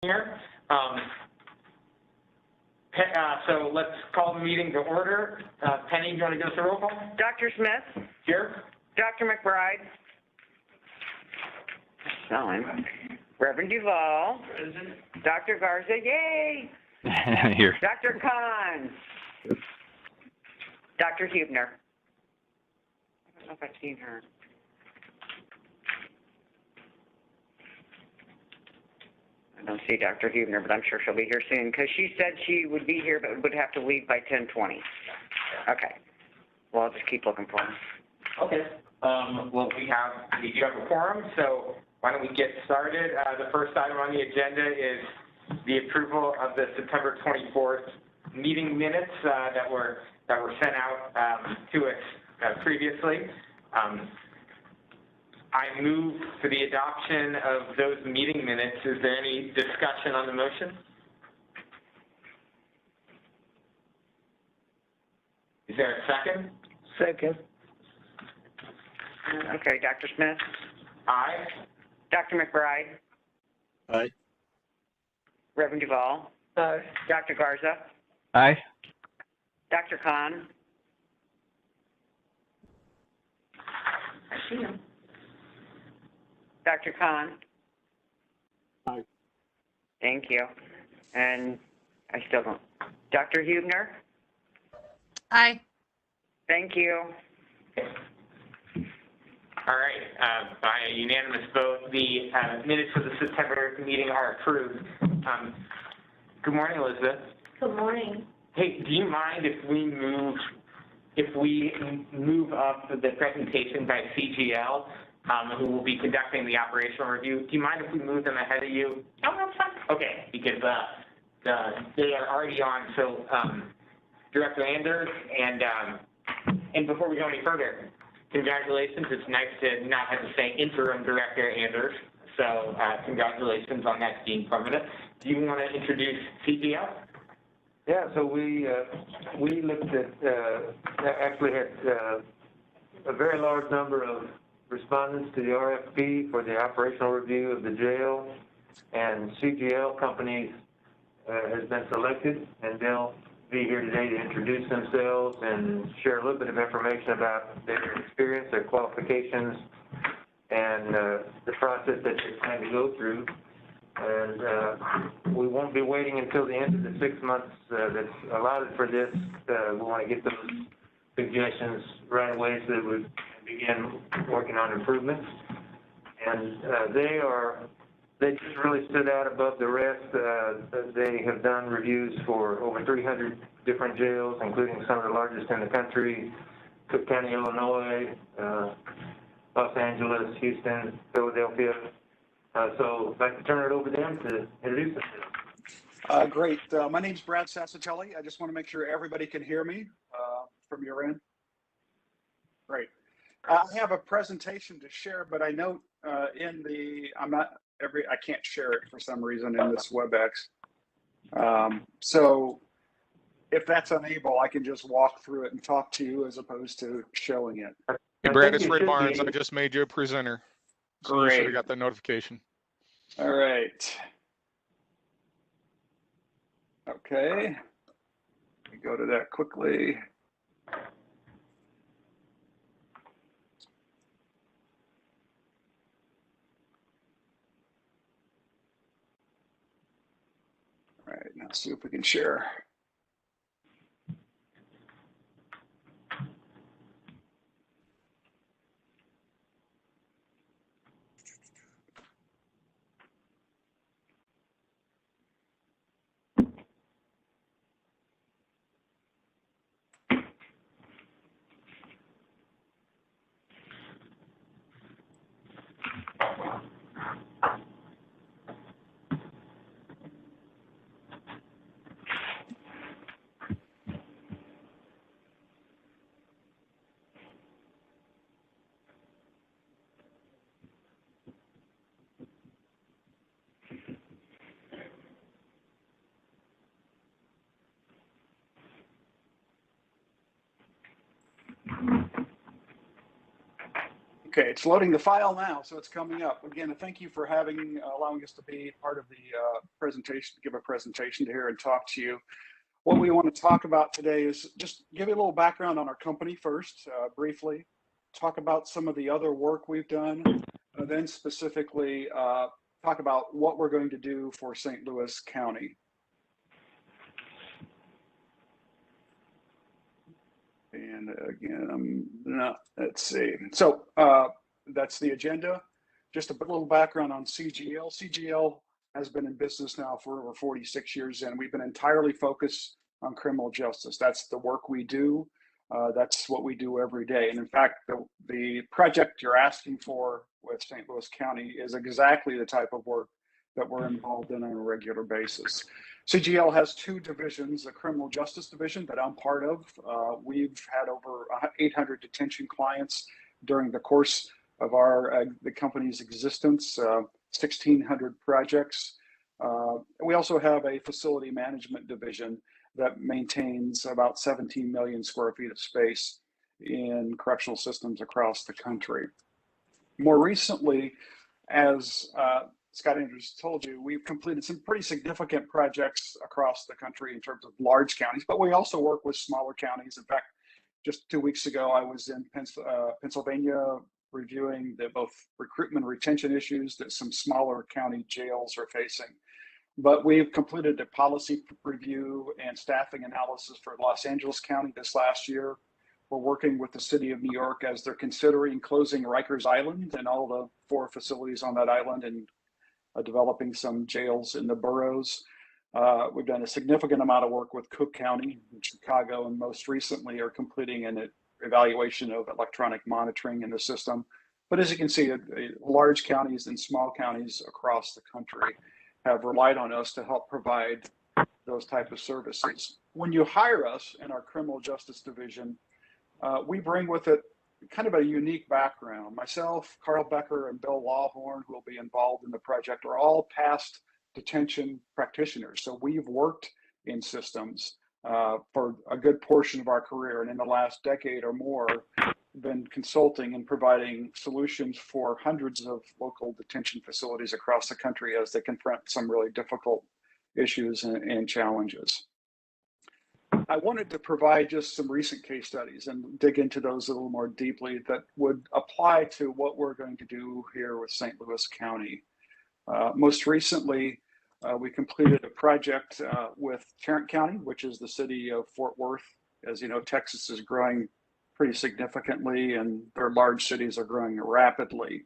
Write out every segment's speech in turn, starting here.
here. So let's call the meeting to order. Penny, do you want to give us a roll call? Dr. Smith? Here. Dr. McBride? Selling. Reverend Duvall? Present. Dr. Garza, yay! Here. Dr. Khan? Dr. Huebner? I don't know if I've seen her. I don't see Dr. Huebner, but I'm sure she'll be here soon, because she said she would be here, but would have to leave by 10:20. Okay. Well, I'll just keep looking for her. Okay. Well, we do have a quorum, so why don't we get started? The first item on the agenda is the approval of the September 24th meeting minutes that were sent out to us previously. I move for the adoption of those meeting minutes. Is there any discussion on the motion? Is there a second? Second. Okay, Dr. Smith? Aye. Dr. McBride? Aye. Reverend Duvall? Aye. Dr. Garza? Aye. Dr. Khan? I see him. Dr. Khan? Aye. Thank you. And I still don't. Dr. Huebner? Aye. Thank you. All right. By a unanimous vote, the minutes of the September meeting are approved. Good morning, Elizabeth. Good morning. Hey, do you mind if we move up the presentation by CGL, who will be conducting the operational review? Do you mind if we move them ahead of you? Oh, that's fine. Okay, because they are already on. So, Director Anders, and before we go any further, congratulations. It's nice to not have to say interim Director Anders. So, congratulations on that being permanent. Do you want to introduce CGL? Yeah, so we looked at, actually had a very large number of respondents to the RFP for the operational review of the jail, and CGL Companies has been selected, and they'll be here today to introduce themselves and share a little bit of information about their experience, their qualifications, and the process that they plan to go through. And we won't be waiting until the end of the 6 months that's allotted for this. We want to get those suggestions right away so that we begin working on improvements. And they just really stood out above the rest. They have done reviews for over 300 different jails, including some of the largest in the country: Cook County, Illinois, Los Angeles, Houston, Philadelphia. So I'd like to turn it over to them to introduce themselves. Great. My name's Brad Sassatelli. I just want to make sure everybody can hear me from your end. Great. I have a presentation to share, but I note I can't share it for some reason in this WebEx. So if that's unable, I can just walk through it and talk to you as opposed to showing it. Hey, Brad, it's Ray Barnes. I just made you a presenter. So you should have got that notification. All right. Okay. Let me go to that quickly. All right, now see if we can share. Okay, it's loading the file now, so it's coming up. Again, thank you for allowing us to be part of the presentation, give a presentation here and talk to you. What we want to talk about today is just give you a little background on our company first, briefly, talk about some of the other work we've done, and then specifically talk about what we're going to do for St. Louis County. And again, let's see. So that's the agenda. Just a little background on CGL. CGL has been in business now for over 46 years, and we've been entirely focused on criminal justice. That's the work we do. That's what we do every day. And in fact, the project you're asking for with St. Louis County is exactly the type of work that we're involved in on a regular basis. CGL has two divisions, a criminal justice division that I'm part of. We've had over 800 detention clients during the course of the company's existence, 1,600 projects. We also have a facility management division that maintains about 17 million square feet of space in correctional systems across the country. More recently, as Scott Andrews told you, we've completed some pretty significant projects across the country in terms of large counties, but we also work with smaller counties. In fact, just 2 weeks ago, I was in Pennsylvania reviewing both recruitment and retention issues that some smaller county jails are facing. But we've completed a policy review and staffing analysis for Los Angeles County this last year. We're working with the city of New York as they're considering closing Rikers Island and all the 4 facilities on that island and developing some jails in the boroughs. We've done a significant amount of work with Cook County in Chicago, and most recently are completing an evaluation of electronic monitoring in the system. But as you can see, large counties and small counties across the country have relied on us to help provide those type of services. When you hire us in our criminal justice division, we bring with it kind of a unique background. Myself, Carl Becker, and Bill Lawhorn, who will be involved in the project, are all past detention practitioners. So we've worked in systems for a good portion of our career, and in the last decade or more, been consulting and providing solutions for hundreds of local detention facilities across the country as they confront some really difficult issues and challenges. I wanted to provide just some recent case studies and dig into those a little more deeply that would apply to what we're going to do here with St. Louis County. Most recently, we completed a project with Tarrant County, which is the city of Fort Worth. As you know, Texas is growing pretty significantly, and their large cities are growing rapidly.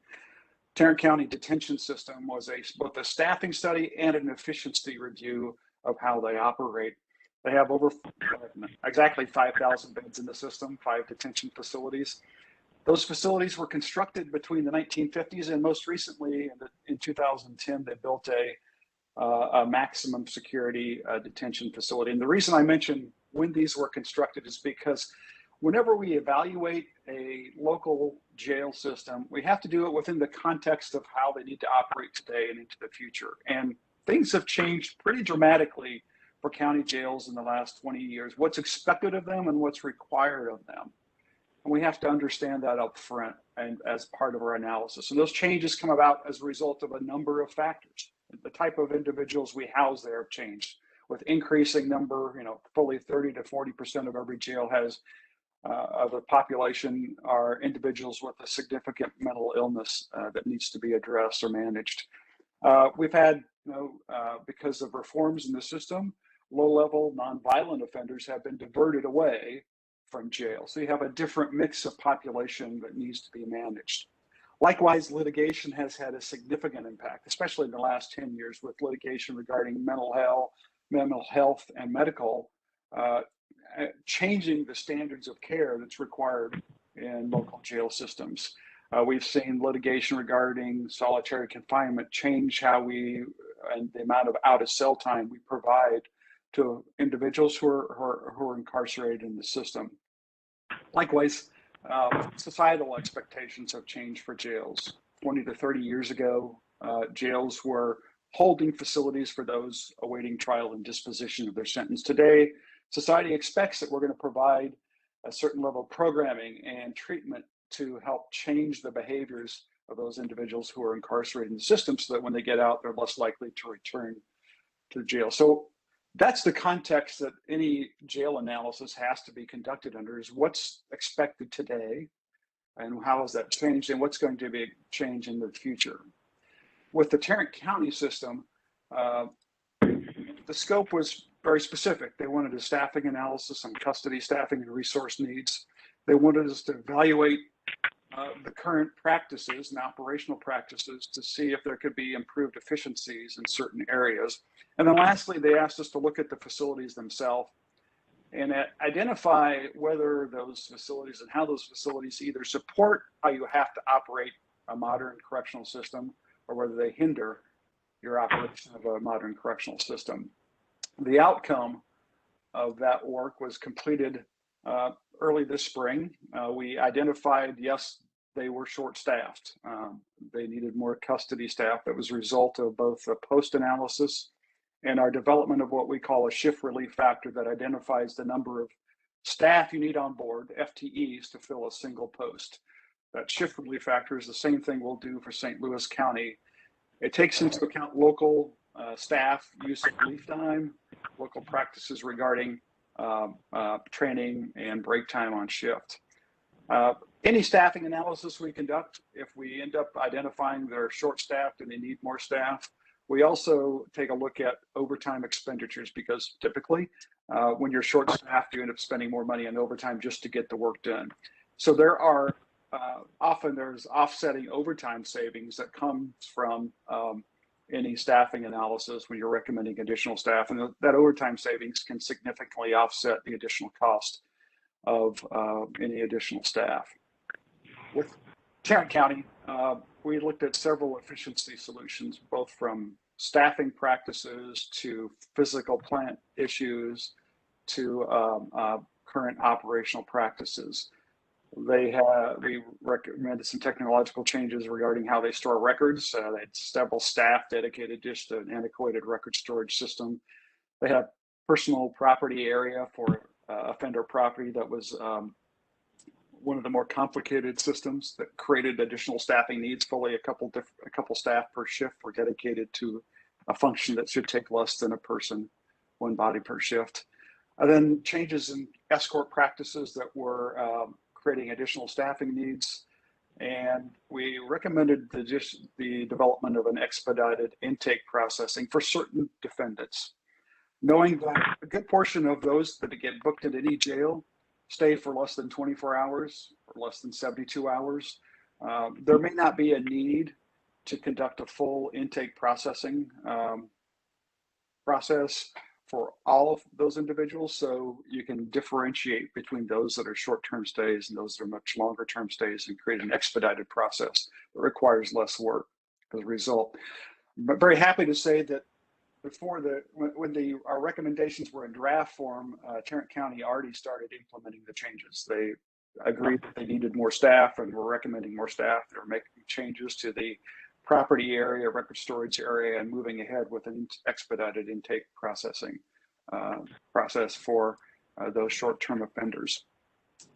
Tarrant County Detention System was both a staffing study and an efficiency review of how they operate. They have over exactly 5,000 beds in the system, 5 detention facilities. Those facilities were constructed between the 1950s and most recently in 2010, they built a maximum security detention facility. And the reason I mention when these were constructed is because whenever we evaluate a local jail system, we have to do it within the context of how they need to operate today and into the future. And things have changed pretty dramatically for county jails in the last 20 years, what's expected of them and what's required of them. And we have to understand that up front and as part of our analysis. And those changes come about as a result of a number of factors. The type of individuals we house there have changed. With increasing number, fully 30 to 40% of every jail has of the population are individuals with a significant mental illness that needs to be addressed or managed. We've had, because of reforms in the system, low-level nonviolent offenders have been diverted away from jail. So you have a different mix of population that needs to be managed. Likewise, litigation has had a significant impact, especially in the last 10 years with litigation regarding mental health and medical, changing the standards of care that's required in local jail systems. We've seen litigation regarding solitary confinement change and the amount of out-of-cell time we provide to individuals who are incarcerated in the system. Likewise, societal expectations have changed for jails. 20 to 30 years ago, jails were holding facilities for those awaiting trial and disposition of their sentence. Today, society expects that we're going to provide a certain level of programming and treatment to help change the behaviors of those individuals who are incarcerated in the system so that when they get out, they're less likely to return to jail. So that's the context that any jail analysis has to be conducted under, is what's expected today and how has that changed and what's going to be changed in the future. With the Tarrant County system, the scope was very specific. They wanted a staffing analysis on custody staffing and resource needs. They wanted us to evaluate the current practices and operational practices to see if there could be improved efficiencies in certain areas. And then lastly, they asked us to look at the facilities themselves and identify whether those facilities and how those facilities either support how you have to operate a modern correctional system or whether they hinder your operation of a modern correctional system. The outcome of that work was completed early this spring. We identified, yes, they were short-staffed. They needed more custody staff. That was a result of both a post-analysis and our development of what we call a shift relief factor that identifies the number of staff you need on board, FTEs, to fill a single post. That shift relief factor is the same thing we'll do for St. Louis County. It takes into account local staff use of leave time, local practices regarding training and break time on shift. Any staffing analysis we conduct, if we end up identifying they're short-staffed and they need more staff, we also take a look at overtime expenditures, because typically when you're short-staffed, you end up spending more money on overtime just to get the work done. So there are often there's offsetting overtime savings that comes from any staffing analysis when you're recommending additional staff, and that overtime savings can significantly offset the additional cost of any additional staff. With Tarrant County, we looked at several efficiency solutions, both from staffing practices to physical plant issues to current operational practices. We recommended some technological changes regarding how they store records. They had several staff dedicated just to an antiquated record storage system. They had personal property area for offender property that was one of the more complicated systems that created additional staffing needs. Fully a couple staff per shift were dedicated to a function that should take less than a person, one body per shift. And then changes in escort practices that were creating additional staffing needs. And we recommended the development of an expedited intake processing for certain defendants, knowing that a good portion of those that get booked into any jail stay for less than 24 hours or less than 72 hours. There may not be a need to conduct a full intake processing process for all of those individuals, so you can differentiate between those that are short-term stays and those that are much longer-term stays and create an expedited process that requires less work as a result. But very happy to say that before when our recommendations were in draft form, Tarrant County already started implementing the changes. They agreed that they needed more staff and were recommending more staff. They were making changes to the property area, record storage area, and moving ahead with an expedited intake processing process for those short-term offenders.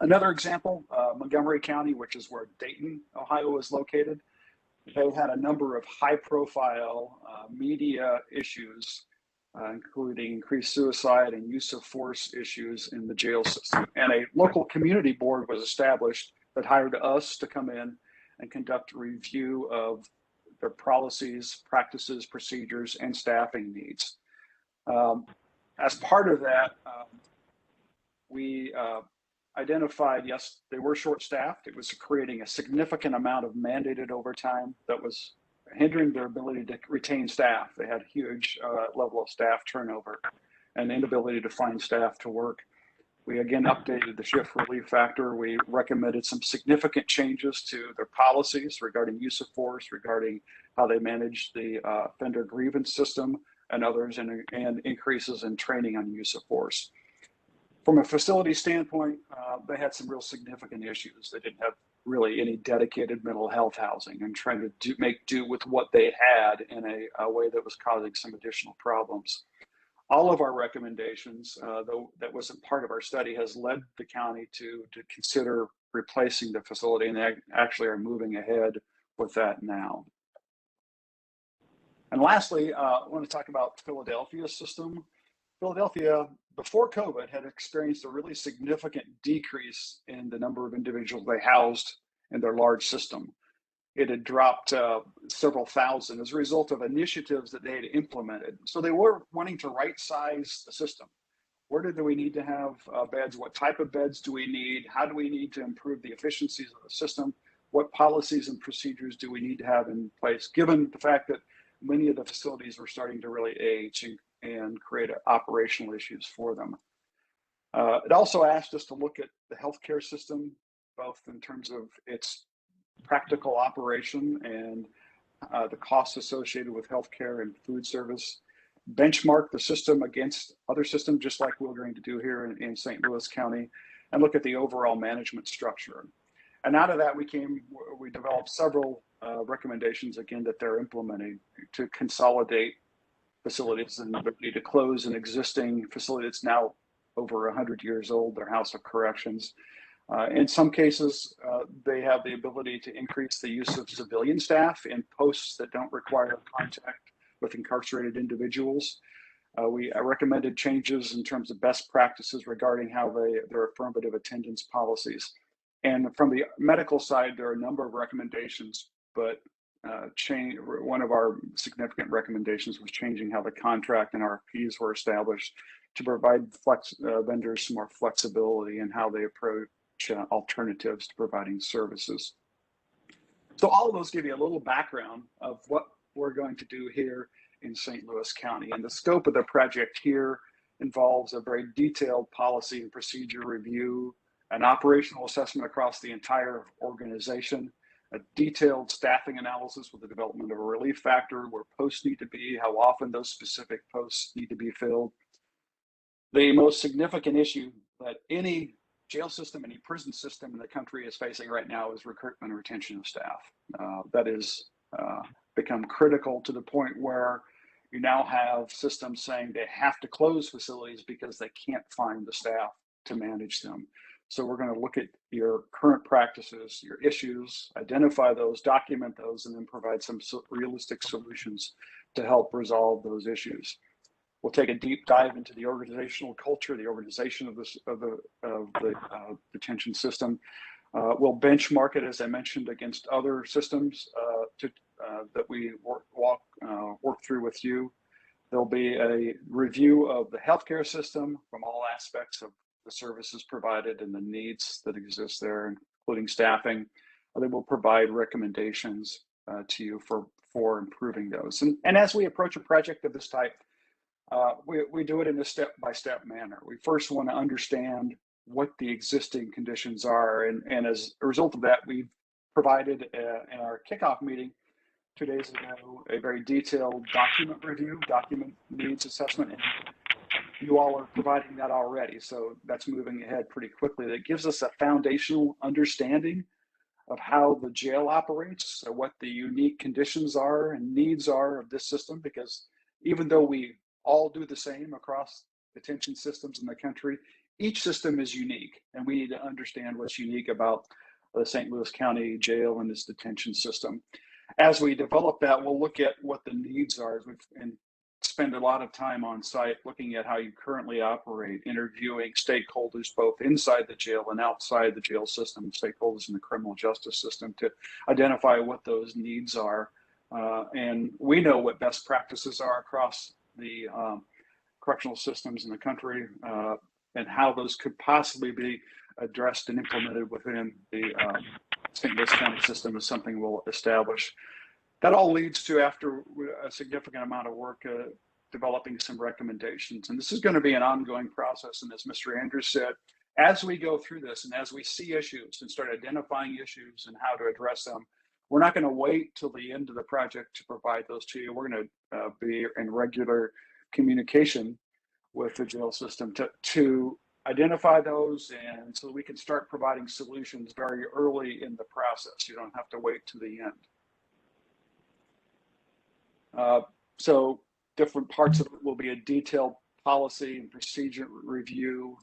Another example, Montgomery County, which is where Dayton, Ohio is located. They had a number of high-profile media issues, including increased suicide and use of force issues in the jail system. And a local community board was established that hired us to come in and conduct a review of their policies, practices, procedures, and staffing needs. As part of that, we identified, yes, they were short-staffed. It was creating a significant amount of mandated overtime that was hindering their ability to retain staff. They had huge level of staff turnover and inability to find staff to work. We again updated the shift relief factor. We recommended some significant changes to their policies regarding use of force, regarding how they manage the offender grievance system and others, and increases in training on use of force. From a facility standpoint, they had some real significant issues. They didn't have really any dedicated mental health housing and trying to make do with what they had in a way that was causing some additional problems. All of our recommendations, though that wasn't part of our study, has led the county to consider replacing the facility, and they actually are moving ahead with that now. And lastly, I want to talk about Philadelphia's system. Philadelphia, before COVID, had experienced a really significant decrease in the number of individuals they housed in their large system. It had dropped several thousand as a result of initiatives that they had implemented. So they were wanting to right-size the system. Where do we need to have beds? What type of beds do we need? How do we need to improve the efficiencies of the system? What policies and procedures do we need to have in place, given the fact that many of the facilities were starting to really age and create operational issues for them. It also asked us to look at the healthcare system, both in terms of its practical operation and the costs associated with healthcare and food service, benchmark the system against other systems, just like we're going to do here in St. Louis County, and look at the overall management structure. And out of that, we developed several recommendations, again, that they're implementing to consolidate facilities and the ability to close an existing facility that's now over 100 years old, their House of Corrections. In some cases, they have the ability to increase the use of civilian staff in posts that don't require contact with incarcerated individuals. We recommended changes in terms of best practices regarding how their affirmative attendance policies. And from the medical side, there are a number of recommendations, but one of our significant recommendations was changing how the contract and RFPs were established to provide vendors some more flexibility in how they approach alternatives to providing services. So all of those give you a little background of what we're going to do here in St. Louis County. And the scope of the project here involves a very detailed policy and procedure review, an operational assessment across the entire organization, a detailed staffing analysis with the development of a relief factor, where posts need to be, how often those specific posts need to be filled. The most significant issue that any jail system, any prison system in the country is facing right now is recruitment and retention of staff. That has become critical to the point where you now have systems saying they have to close facilities because they can't find the staff to manage them. So we're going to look at your current practices, your issues, identify those, document those, and then provide some realistic solutions to help resolve those issues. We'll take a deep dive into the organizational culture, the organization of the detention system. We'll benchmark it, as I mentioned, against other systems that we work through with you. There'll be a review of the healthcare system from all aspects of the services provided and the needs that exist there, including staffing. Then we'll provide recommendations to you for improving those. And as we approach a project of this type, we do it in a step-by-step manner. We first want to understand what the existing conditions are. And as a result of that, we've provided in our kickoff meeting 2 days ago a very detailed document review, document needs assessment. And you all are providing that already. So that's moving ahead pretty quickly. That gives us a foundational understanding of how the jail operates, so what the unique conditions are and needs are of this system, because even though we all do the same across detention systems in the country, each system is unique, and we need to understand what's unique about the St. Louis County Jail and its detention system. As we develop that, we'll look at what the needs are and spend a lot of time on site looking at how you currently operate, interviewing stakeholders both inside the jail and outside the jail system, stakeholders in the criminal justice system, to identify what those needs are. And we know what best practices are across the correctional systems in the country, and how those could possibly be addressed and implemented within the St. Louis County system is something we'll establish. That all leads to, after a significant amount of work, developing some recommendations. And this is going to be an ongoing process. And as Mr. Andrews said, as we go through this and as we see issues and start identifying issues and how to address them, we're not going to wait till the end of the project to provide those to you. We're going to be in regular communication with the jail system to identify those, and so we can start providing solutions very early in the process. You don't have to wait to the end. So different parts of it will be a detailed policy and procedure review,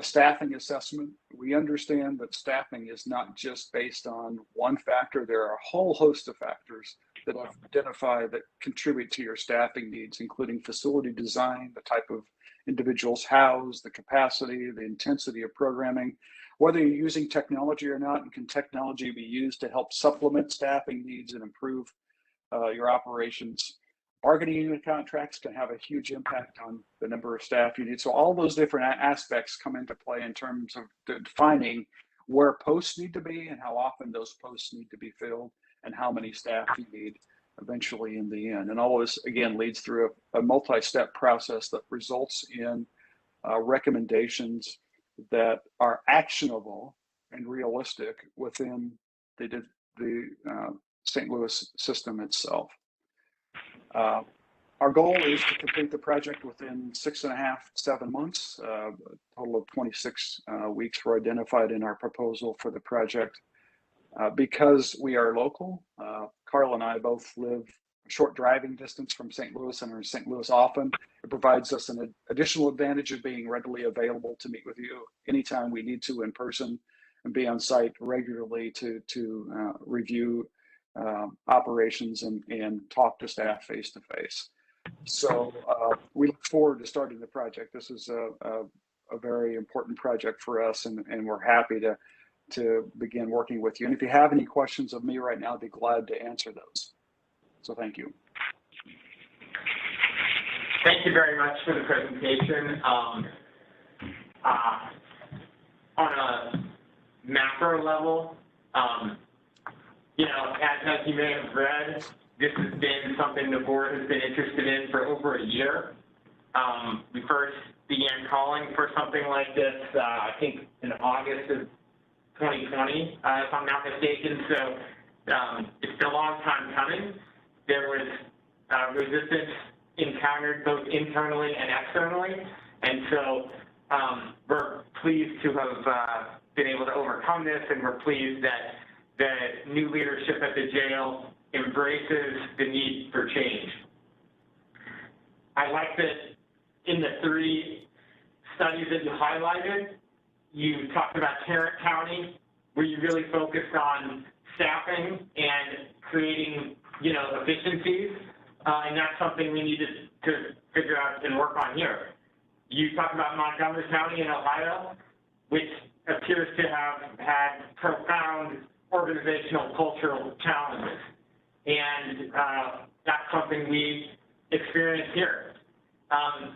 Staffing assessment. We understand that staffing is not just based on one factor. There are a whole host of factors that I've identified that contribute to your staffing needs, including facility design, the type of individuals housed, the capacity, the intensity of programming, whether you're using technology or not, and can technology be used to help supplement staffing needs and improve your operations. Bargaining unit contracts can have a huge impact on the number of staff you need. So all those different aspects come into play in terms of defining where posts need to be and how often those posts need to be filled and how many staff you need eventually in the end. And all this, again, leads through a multi-step process that results in recommendations that are actionable and realistic within the St. Louis system itself. Our goal is to complete the project within 6.5 to 7 months. A total of 26 weeks were identified in our proposal for the project. Because we are local, Carl and I both live a short driving distance from St. Louis and are in St. Louis often. It provides us an additional advantage of being readily available to meet with you anytime we need to in person and be on site regularly to review operations and talk to staff face to face. So we look forward to starting the project. This is a very important project for us, and we're happy to begin working with you. And if you have any questions of me right now, I'd be glad to answer those. So thank you. Thank you very much for the presentation. On a macro level, you know, as you may have read, this has been something the board has been interested in for over a year. We first began calling for something like this, I think in August of 2020, if I'm not mistaken. So it's been a long time coming. There was resistance encountered both internally and externally. And so we're pleased to have been able to overcome this, and we're pleased that the new leadership at the jail embraces the need for change. I like that in the 3 studies that you highlighted, you talked about Tarrant County, where you really focused on staffing and creating, you know, efficiencies, and that's something we needed to figure out and work on here. You talked about Montgomery County in Ohio, which appears to have had profound organizational cultural challenges, and that's something we experience here.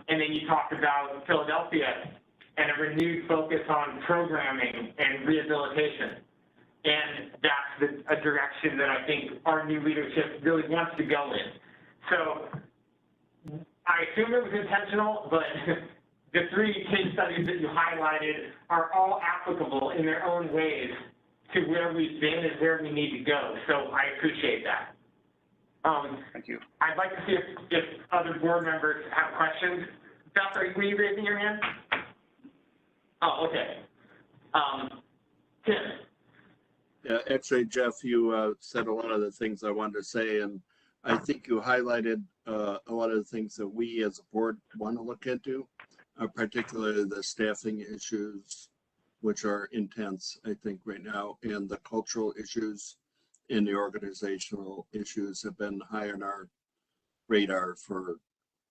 And then you talked about Philadelphia and a renewed focus on programming and rehabilitation. And that's a direction that I think our new leadership really wants to go in. So I assume it was intentional, but the 3 case studies that you highlighted are all applicable in their own ways to where we've been and where we need to go. So I appreciate that. Thank you. I'd like to see if other board members have questions. Beth, were you raising your hand? Oh, okay. Tim. Yeah, actually, Jeff, you said a lot of the things I wanted to say, and I think you highlighted a lot of the things that we as a board want to look into, particularly the staffing issues, which are intense, I think, right now, and the cultural issues and the organizational issues have been high on our radar for a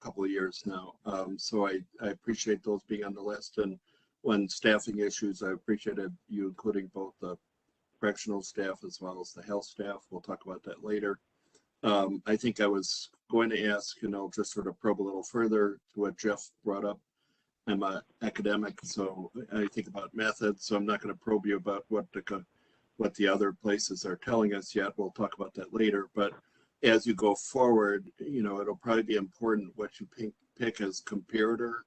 couple of years now. So I appreciate those being on the list. And when staffing issues, I appreciated you including both the correctional staff as well as the health staff. We'll talk about that later. I think I was going to ask, you know, just sort of probe a little further to what Jeff brought up. I'm an academic, so I think about methods, so I'm not going to probe you about what the other places are telling us yet. We'll talk about that later. But as you go forward, you know, it'll probably be important what you pick as comparator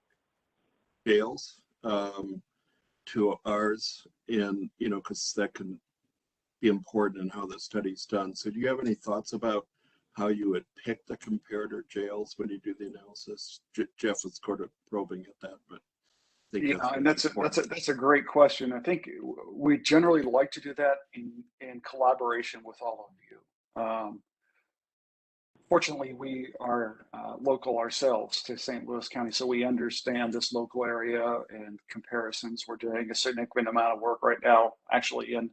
jails to ours, and, you know, because that can be important in how the study's done. So do you have any thoughts about how you would pick the comparator jails when you do the analysis? Jeff was sort of probing at that, but I think that's a great question. I think we generally like to do that in collaboration with all of you. fortunately, we are local ourselves to St. Louis County, so we understand this local area and comparisons. We're doing a significant amount of work right now, actually in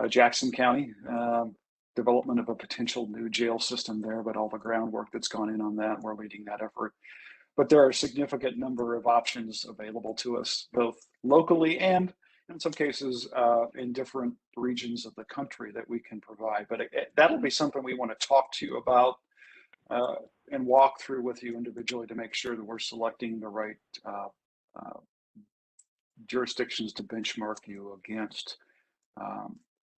Jackson County, development of a potential new jail system there, but all the groundwork that's gone in on that, we're leading that effort. But there are a significant number of options available to us, both locally and in some cases in different regions of the country that we can provide. But that'll be something we want to talk to you about and walk through with you individually to make sure that we're selecting the right jurisdictions to benchmark you against.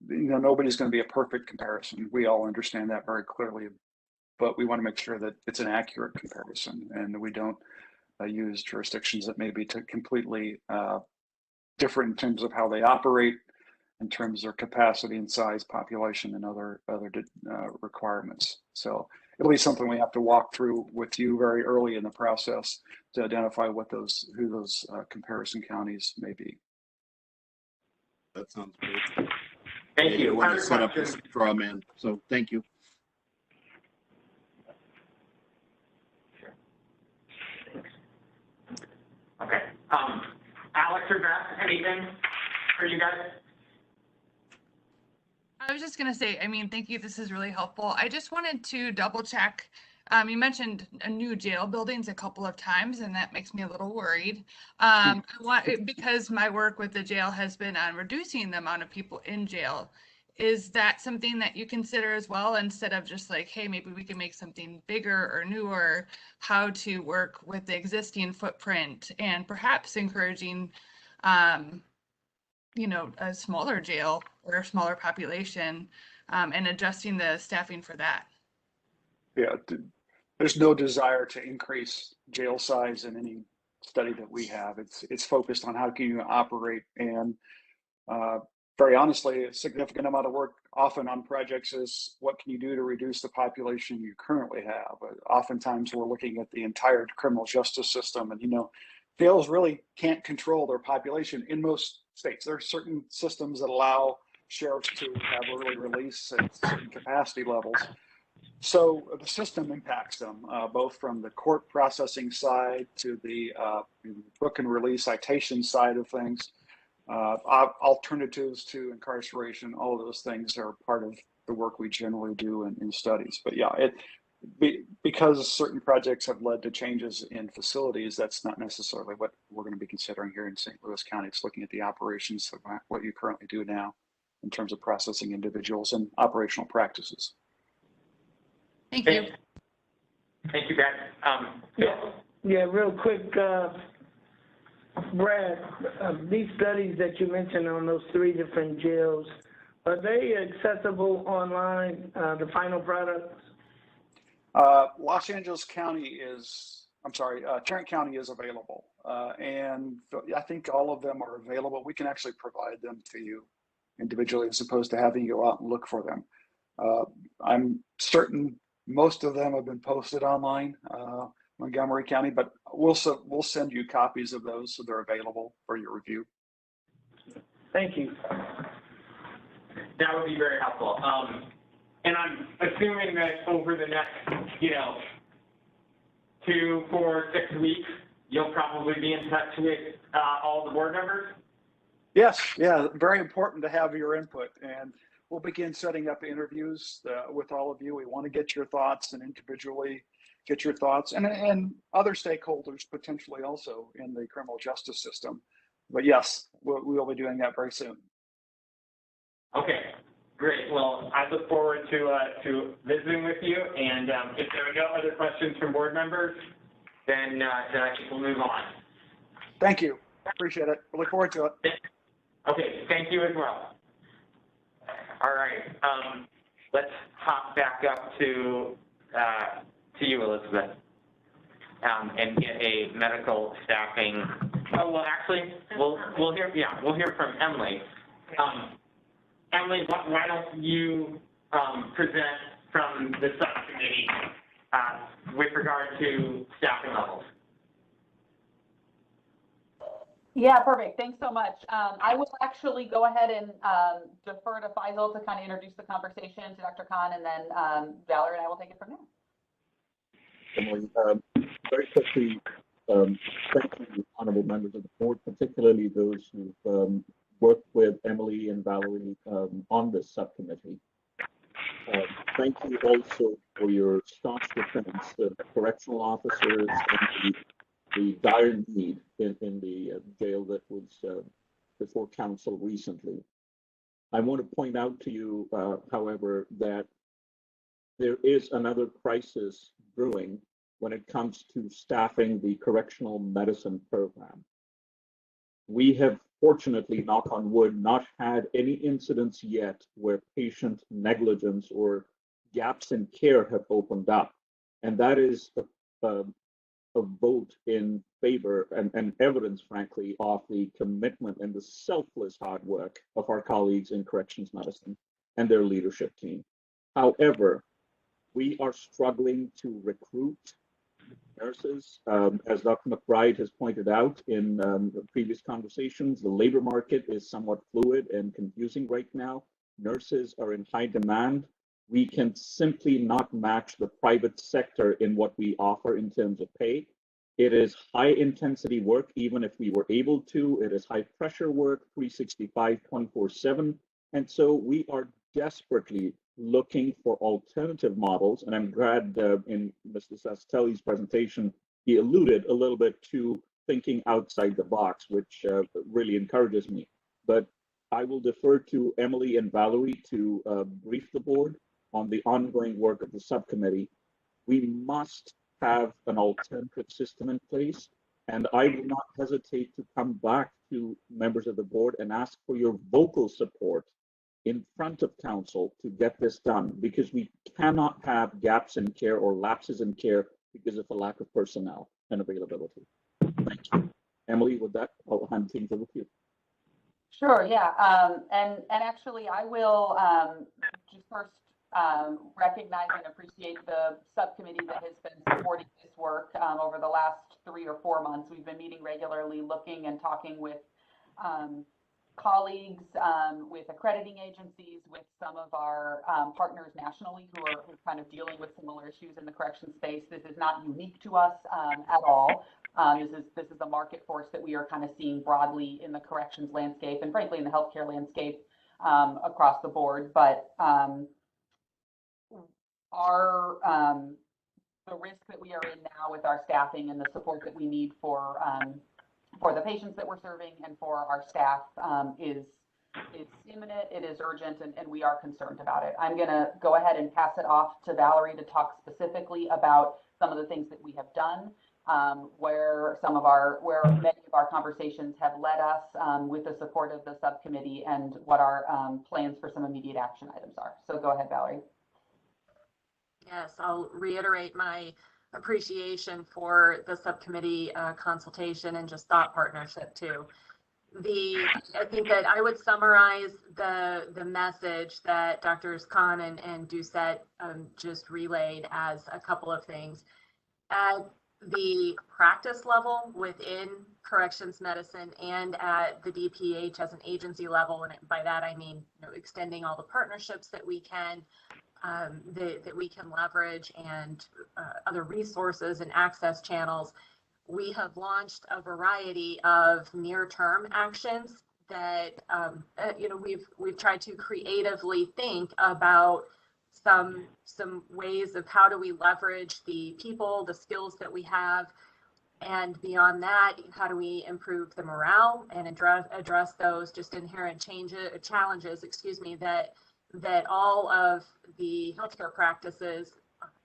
Nobody's going to be a perfect comparison. We all understand that very clearly, but we want to make sure that it's an accurate comparison and we don't use jurisdictions that may be completely different in terms of how they operate, in terms of their capacity and size, population, and other requirements. So it'll be something we have to walk through with you very early in the process to identify who those comparison counties may be. That sounds great. Thank you. I want to set up this straw man, so thank you. Okay. Alex or Beth, anything for you guys? I was just going to say, I mean, thank you. This is really helpful. I just wanted to double check. You mentioned a new jail buildings a couple of times, and that makes me a little worried. Because my work with the jail has been on reducing the amount of people in jail. Is that something that you consider as well, instead of just like, hey, maybe we can make something bigger or newer, how to work with the existing footprint and perhaps encouraging, a smaller jail or a smaller population and adjusting the staffing for that? Yeah, there's no desire to increase jail size in any study that we have. It's focused on how can you operate, and very honestly, a significant amount of work often on projects is what can you do to reduce the population you currently have. Oftentimes we're looking at the entire criminal justice system, and jails really can't control their population in most states. There are certain systems that allow sheriffs to have early release at certain capacity levels. So the system impacts them, both from the court processing side to the book and release citation side of things. Alternatives to incarceration, all of those things are part of the work we generally do in studies. But yeah, because certain projects have led to changes in facilities, that's not necessarily what we're going to be considering here in St. Louis County. It's looking at the operations of what you currently do now in terms of processing individuals and operational practices. Thank you. Thank you, Beth. Yeah, real quick, Brad, these studies that you mentioned on those 3 different jails, are they accessible online, the final products? Tarrant County is available. And I think all of them are available. We can actually provide them to you individually as opposed to having you go out and look for them. I'm certain most of them have been posted online, Montgomery County, but we'll send you copies of those so they're available for your review. Thank you. That would be very helpful. And I'm assuming that over the next, 2, 4, 6 weeks, you'll probably be in touch with all the board members? Yes, yeah, very important to have your input, and we'll begin setting up interviews with all of you. We want to get your thoughts and individually get your thoughts, and other stakeholders potentially also in the criminal justice system. But yes, we'll be doing that very soon. Okay, great. Well, I look forward to visiting with you, and if there are no other questions from board members, then I think we'll move on. Thank you. Appreciate it. We look forward to it. Okay, thank you as well. All right, let's hop back up to you, Elizabeth, and get a medical staffing. Oh, well, actually, we'll hear from Emily. Emily, why don't you present from the subcommittee with regard to staffing levels? Yeah, perfect. Thanks so much. I will actually go ahead and defer to Faisal to kind of introduce the conversation to Dr. Khan, and then Valerie and I will take it from there. Emily. Very quickly, thank you, honorable members of the board, particularly those who've worked with Emily and Valerie on this subcommittee. Thank you also for your staunch defense of correctional officers and the dire need in the jail that was before council recently. I want to point out to you, however, that there is another crisis brewing when it comes to staffing the correctional medicine program. We have fortunately, knock on wood, not had any incidents yet where patient negligence or gaps in care have opened up. And that is a vote in favor and evidence, frankly, of the commitment and the selfless hard work of our colleagues in corrections medicine and their leadership team. However, we are struggling to recruit nurses. As Dr. McBride has pointed out in previous conversations, the labor market is somewhat fluid and confusing right now. Nurses are in high demand. We can simply not match the private sector in what we offer in terms of pay. It is high intensity work, even if we were able to. It is high pressure work, 365, 24/7. And so we are desperately looking for alternative models. And I'm glad in Mr. Sastelli's presentation, he alluded a little bit to thinking outside the box, which really encourages me. But I will defer to Emily and Valerie to brief the board on the ongoing work of the subcommittee. We must have an alternative system in place, and I will not hesitate to come back to members of the board and ask for your vocal support in front of council to get this done, because we cannot have gaps in care or lapses in care because of a lack of personnel and availability. Thank you. Emily, with that, I'll hand things over to you. Sure, yeah. And actually, I will just first recognize and appreciate the subcommittee that has been supporting this work over the last 3 or 4 months. We've been meeting regularly, looking and talking with colleagues, with accrediting agencies, with some of our partners nationally who are kind of dealing with similar issues in the correction space. This is not unique to us at all. This is a market force that we are kind of seeing broadly in the corrections landscape and frankly in the healthcare landscape across the board. But the risk that we are in now with our staffing and the support that we need for the patients that we're serving and for our staff is imminent, it is urgent, and we are concerned about it. I'm going to go ahead and pass it off to Valerie to talk specifically about some of the things that we have done, where many of our conversations have led us with the support of the subcommittee, and what our plans for some immediate action items are. So go ahead, Valerie. Yes, I'll reiterate my appreciation for the subcommittee consultation and just thought partnership too. I think that I would summarize the message that Drs. Khan and Doucette just relayed as a couple of things. At the practice level within corrections medicine and at the DPH as an agency level, and by that I mean extending all the partnerships that we can that we can leverage and other resources and access channels. We have launched a variety of near-term actions that we've tried to creatively think about some ways of how do we leverage the people, the skills that we have, and beyond that, how do we improve the morale and address those just inherent challenges, that all of the healthcare practices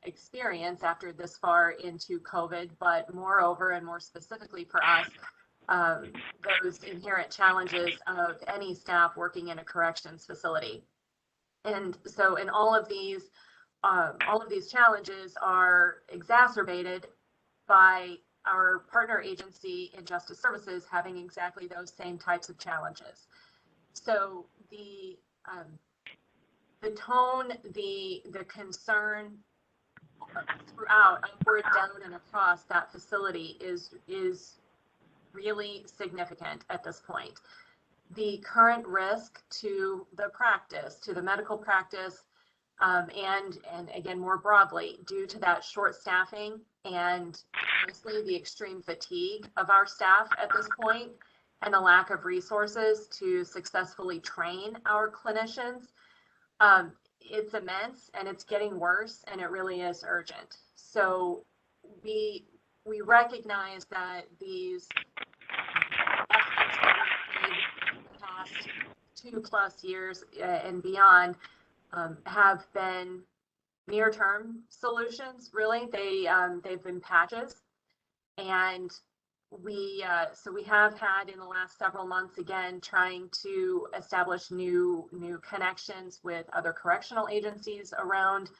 experience after this far into COVID, but moreover and more specifically for us, those inherent challenges of any staff working in a corrections facility. And so in all of these challenges are exacerbated by our partner agency in Justice Services having exactly those same types of challenges. So the tone, the concern throughout, upward, down, and across that facility is really significant at this point. The current risk to the practice, to the medical practice, and again more broadly, due to that short staffing and honestly, the extreme fatigue of our staff at this point and the lack of resources to successfully train our clinicians, it's immense and it's getting worse, and it really is urgent. So we recognize that these efforts that we've made in the past 2+ years and beyond have been near-term solutions. Really, they've been patches, and we have had in the last several months, again, trying to establish new connections with other correctional agencies around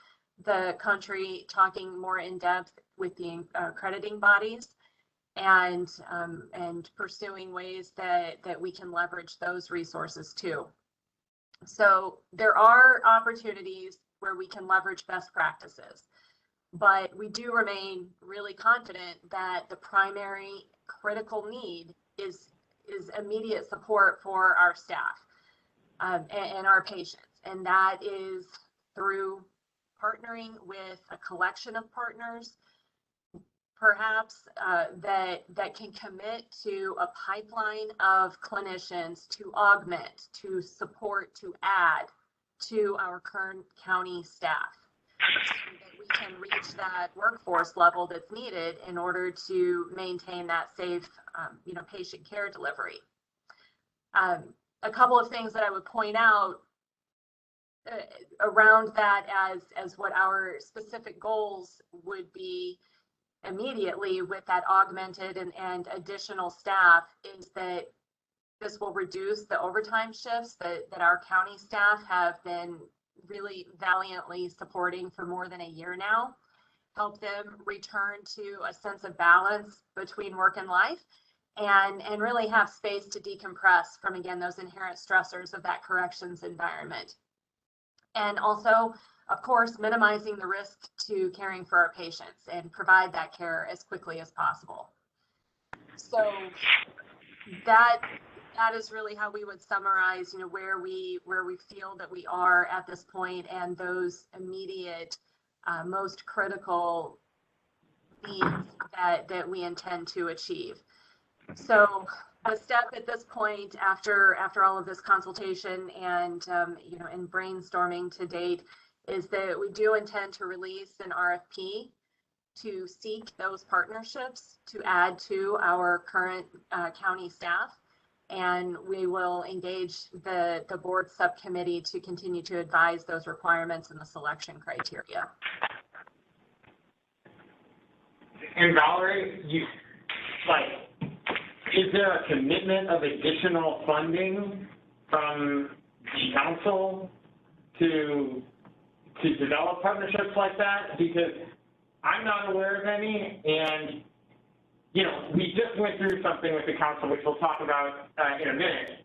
the country, talking more in depth with the accrediting bodies, and pursuing ways that we can leverage those resources too. So there are opportunities where we can leverage best practices, but we do remain really confident that the primary critical need is immediate support for our staff and our patients, and that is through partnering with a collection of partners, perhaps that can commit to a pipeline of clinicians to augment, to support, to add to our current county staff, so that we can reach that workforce level that's needed in order to maintain that safe, patient care delivery. A couple of things that I would point out around that as what our specific goals would be immediately with that augmented and additional staff is that this will reduce the overtime shifts that our county staff have been really valiantly supporting for more than a year now, help them return to a sense of balance between work and life, and really have space to decompress from, again, those inherent stressors of that corrections environment. And also, of course, minimizing the risk to caring for our patients and provide that care as quickly as possible. So that is really how we would summarize, where we feel that we are at this point and those immediate, most critical needs that we intend to achieve. So the step at this point, after all of this consultation and and brainstorming to date, is that we do intend to release an RFP to seek those partnerships to add to our current county staff. And we will engage the board subcommittee to continue to advise those requirements and the selection criteria. And Valerie, is there a commitment of additional funding from the council to develop partnerships like that? Because I'm not aware of any, and we just went through something with the council, which we'll talk about in a minute,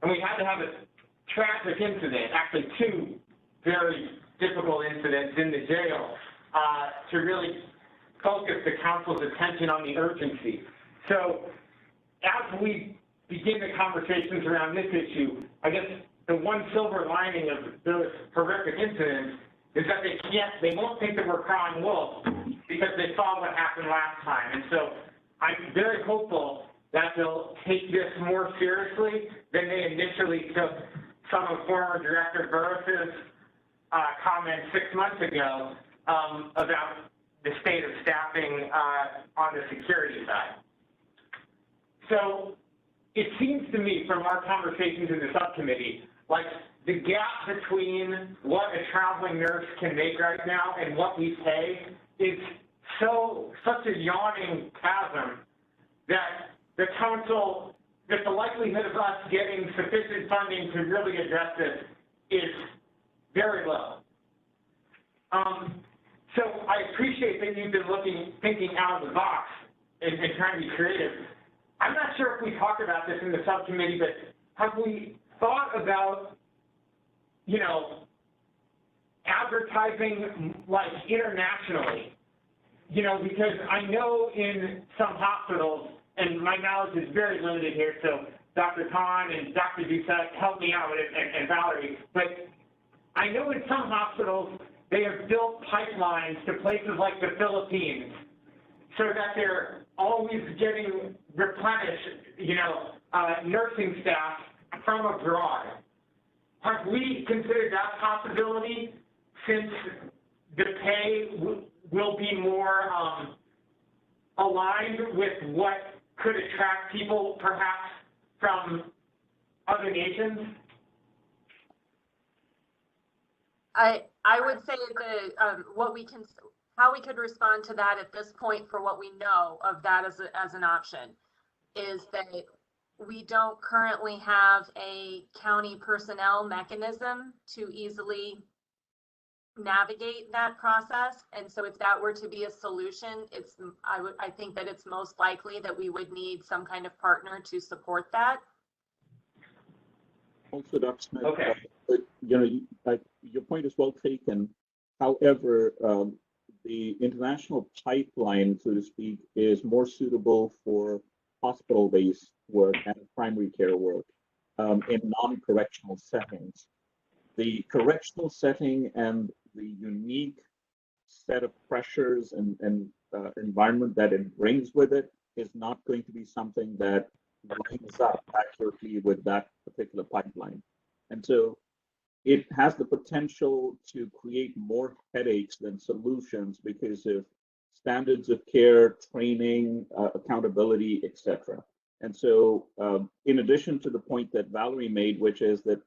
and we had to have a tragic incident, actually 2 very difficult incidents in the jail, to really focus the council's attention on the urgency. So as we begin the conversations around this issue, I guess the one silver lining of those horrific incidents is that they won't think that we're crying wolf because they saw what happened last time. And so I'm very hopeful that they'll take this more seriously than they initially took some of former Director Burris's comments 6 months ago about the state of staffing on the security side. So it seems to me from our conversations in the subcommittee, like the gap between what a traveling nurse can make right now and what we pay is such a yawning chasm that the likelihood of us getting sufficient funding to really address this is very low. So I appreciate that you've been thinking out of the box and trying to be creative. I'm not sure if we talked about this in the subcommittee, but have we thought about, advertising internationally? Because I know in some hospitals, and my knowledge is very limited here, so Dr. Khan and Dr. Doucette help me out and Valerie, but I know in some hospitals they have built pipelines to places like the Philippines so that they're always getting replenished, nursing staff from abroad. Have we considered that possibility, since the pay will be more aligned with what could attract people perhaps from other nations? I would say that how we could respond to that at this point, for what we know of that as an option, is that we don't currently have a county personnel mechanism to easily navigate that process. And so if that were to be a solution, I think that it's most likely that we would need some kind of partner to support that. Also, Dr. Smith, okay. Your point is well taken. However, the international pipeline, so to speak, is more suitable for hospital-based work and primary care work in non-correctional settings. The correctional setting and the unique set of pressures and environment that it brings with it is not going to be something that lines up accurately with that particular pipeline. And so it has the potential to create more headaches than solutions because of standards of care, training, accountability, etc. And so in addition to the point that Valerie made, which is that,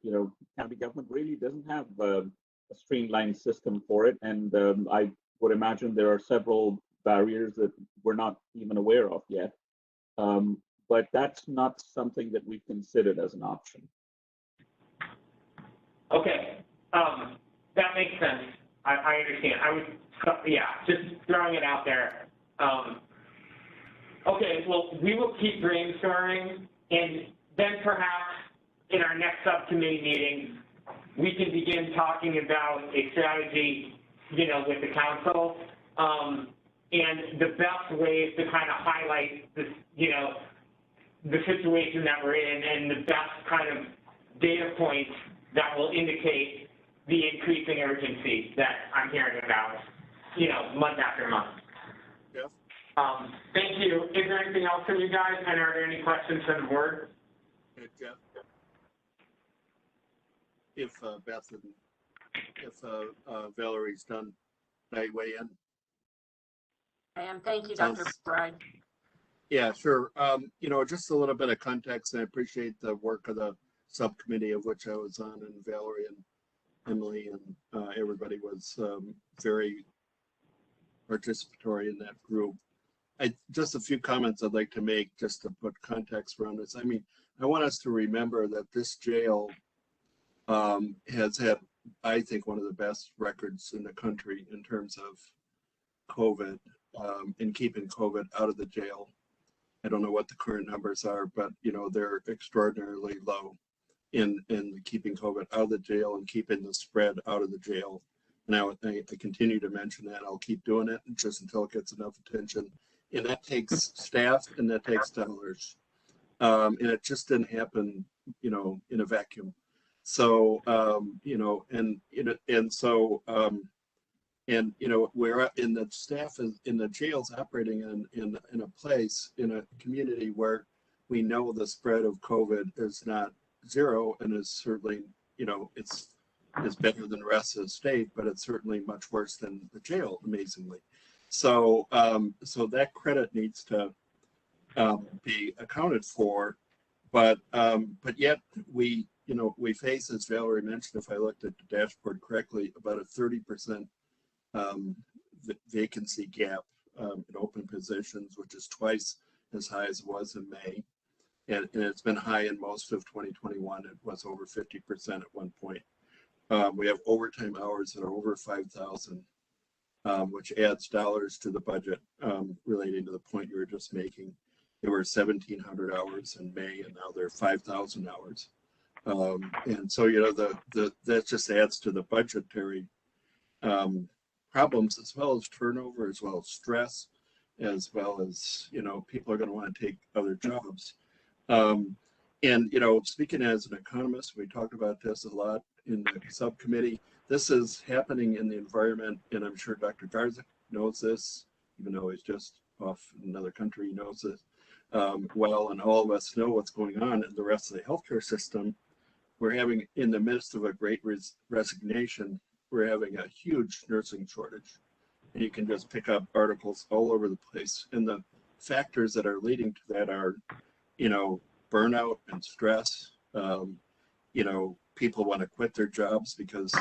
county government really doesn't have a streamlined system for it. And I would imagine there are several barriers that we're not even aware of yet. But that's not something that we've considered as an option. Okay, that makes sense. I understand. Just throwing it out there. Okay, well, we will keep brainstorming, and then perhaps in our next subcommittee meeting, we can begin talking about a strategy, with the council, and the best ways to kind of highlight this, the situation that we're in, and the best kind of data points that will indicate the increasing urgency that I'm hearing about, month after month. Jeff? Thank you. Is there anything else from you guys? And are there any questions from the board? Hey, Jeff? If Beth and Valerie's done, can I weigh in? And thank you, Dr. Bride. Yeah, sure. Just a little bit of context, and I appreciate the work of the subcommittee of which I was on, and Valerie and Emily and everybody was very participatory in that group. Just a few comments I'd like to make just to put context around this. I mean, I want us to remember that this jail has had, I think, one of the best records in the country in terms of COVID and keeping COVID out of the jail. I don't know what the current numbers are, but they're extraordinarily low in keeping COVID out of the jail and keeping the spread out of the jail. And I continue to mention that. I'll keep doing it just until it gets enough attention. And that takes staff and that takes dollars. And it just didn't happen, in a vacuum. So, we're in the staff in the jails operating in a place, in a community where we know the spread of COVID is not zero, and is certainly, it's better than the rest of the state, but it's certainly much worse than the jail, amazingly. So, so that credit needs to be accounted for, but yet we face, as Valerie mentioned, if I looked at the dashboard correctly, about a 30% vacancy gap in open positions, which is twice as high as it was in May. And it's been high in most of 2021. It was over 50% at one point. We have overtime hours that are over 5,000, which adds dollars to the budget, relating to the point you were just making. There were 1,700 hours in May, and now they're 5,000 hours. And so, that just adds to the budgetary problems, as well as turnover, as well as stress, as well as, people are going to want to take other jobs. And, speaking as an economist, we talked about this a lot in the subcommittee. this is happening in the environment, and I'm sure Dr. Garza knows this, even though he's just off in another country, he knows this well, and all of us know what's going on in the rest of the healthcare system. We're having, in the midst of a great resignation, we're having a huge nursing shortage. And you can just pick up articles all over the place. And the factors that are leading to that are, you know, burnout and stress. You know, people want to quit their jobs because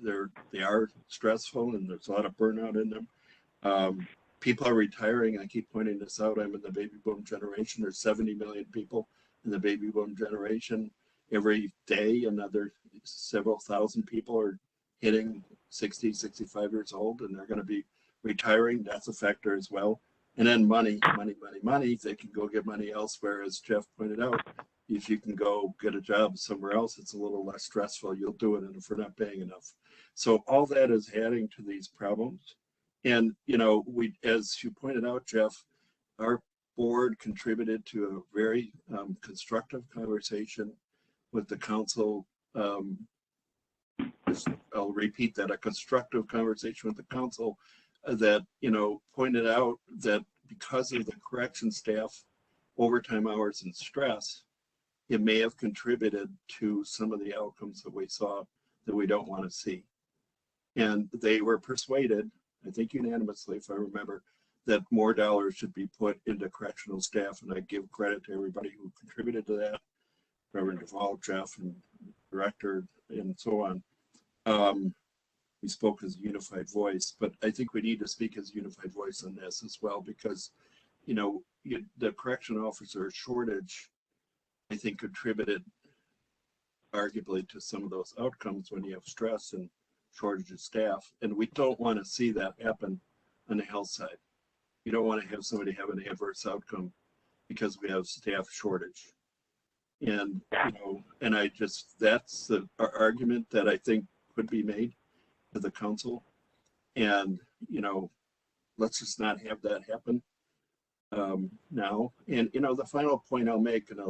they are stressful and there's a lot of burnout in them. People are retiring. I keep pointing this out. I'm in the baby boom generation. There's 70 million people in the baby boom generation. Every day, another several thousand people are hitting 60, 65 years old, and they're going to be retiring. That's a factor as well. And then money. They can go get money elsewhere. As Jeff pointed out, if you can go get a job somewhere else, it's a little less stressful. You'll do it, and if we're not paying enough. So all that is adding to these problems. And, you know, we, as you pointed out, Jeff, our board contributed to a very constructive conversation with the council. I'll repeat that, a constructive conversation with the council that, you know, pointed out that because of the correction staff overtime hours and stress, it may have contributed to some of the outcomes that we saw that we don't want to see. And they were persuaded, I think unanimously, if I remember, that more dollars should be put into correctional staff. And I give credit to everybody who contributed to that, Reverend Duvall, Jeff, and director, and so on. We spoke as a unified voice, but I think we need to speak as a unified voice on this as well, because, you know, the correction officer shortage, I think, contributed arguably to some of those outcomes when you have stress and shortage of staff. And we don't want to see that happen on the health side. You don't want to have somebody have an adverse outcome because we have staff shortage. And, you know, and I just, that's the argument that I think could be made to the council. And, you know, let's just not have that happen now. And, you know, the final point I'll make, and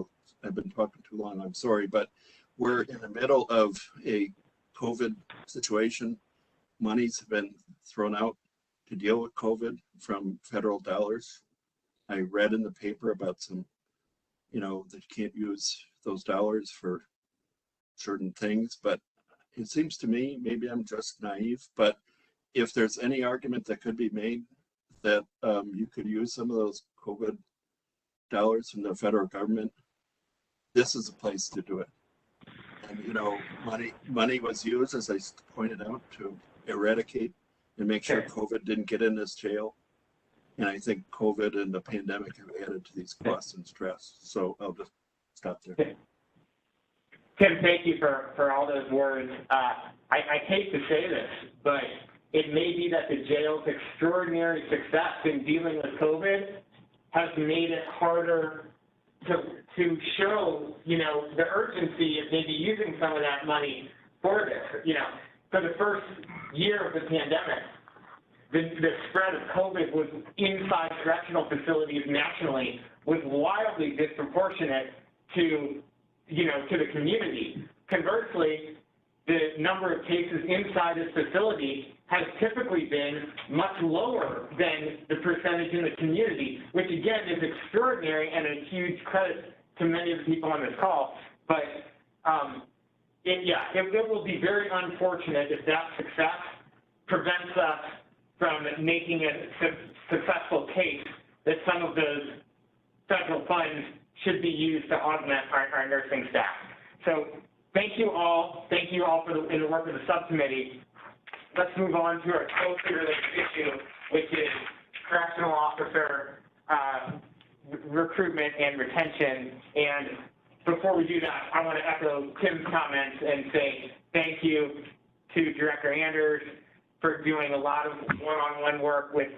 I've been talking too long, I'm sorry, but we're in the middle of a COVID situation. Money's been thrown out to deal with COVID from federal dollars. I read in the paper about some, you know, that you can't use those dollars for certain things, but it seems to me, maybe I'm just naive, but if there's any argument that could be made that you could use some of those COVID dollars from the federal government, this is a place to do it. And, you know, money was used, as I pointed out, to eradicate and make sure COVID didn't get in this jail. And I think COVID and the pandemic have added to these costs and stress. So I'll just stop there. Tim, thank you for all those words. I hate to say this, but it may be that the jail's extraordinary success in dealing with COVID has made it harder to show, you know, the urgency of maybe using some of that money for this. You know, for the first year of the pandemic, the spread of COVID was inside correctional facilities nationally was wildly disproportionate to, you know, to the community. Conversely, the number of cases inside this facility has typically been much lower than the percentage in the community, which again is extraordinary and a huge credit to many of the people on this call. But it will be very unfortunate if that success prevents us from making a successful case that some of those federal funds should be used to augment our nursing staff. So thank you all. Thank you all for the work of the subcommittee. Let's move on to our closely related issue, which is correctional officer recruitment and retention. And before we do that, I want to echo Tim's comments and say thank you to Director Anders for doing a lot of one-on-one work with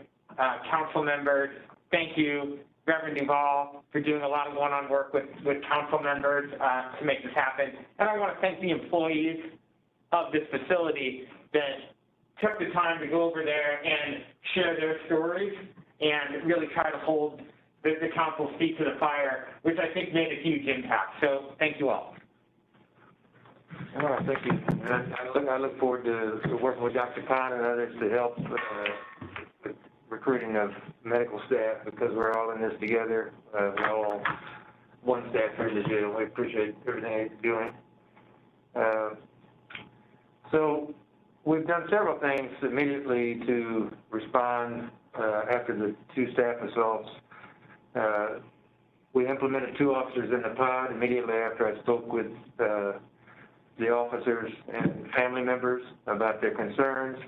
council members. Thank you, Reverend Duvall, for doing a lot of one-on-one work with council members to make this happen. And I want to thank the employees of this facility that took the time to go over there and share their stories and really try to hold the council's feet to the fire, which I think made a huge impact. So thank you all. All right, thank you. And I look forward to working with Dr. Khan and others to help with recruiting of medical staff, because we're all in this together. We're all one staff here in the jail. We appreciate everything you're doing. So we've done several things immediately to respond after the 2 staff assaults. We implemented 2 officers in the pod immediately after I spoke with the officers and family members about their concerns,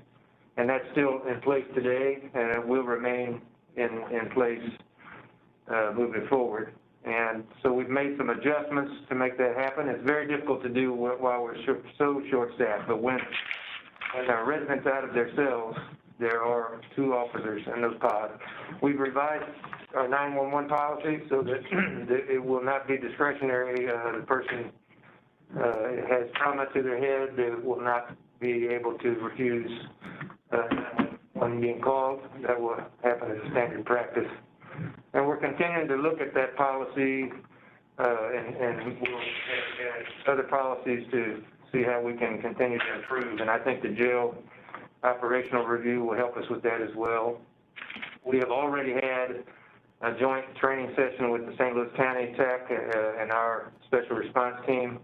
and that's still in place today, and it will remain in place moving forward. And so we've made some adjustments to make that happen. It's very difficult to do while we're so short-staffed, but when our residents out of their cells, there are 2 officers in those pods. We've revised our 911 policy so that it will not be discretionary. The person has trauma to their head, they will not be able to refuse when being called. That will happen as standard practice. And we're continuing to look at that policy and we'll add other policies to see how we can continue to improve. And I think the jail operational review will help us with that as well. We have already had a joint training session with the St. Louis County TAC and our special response team,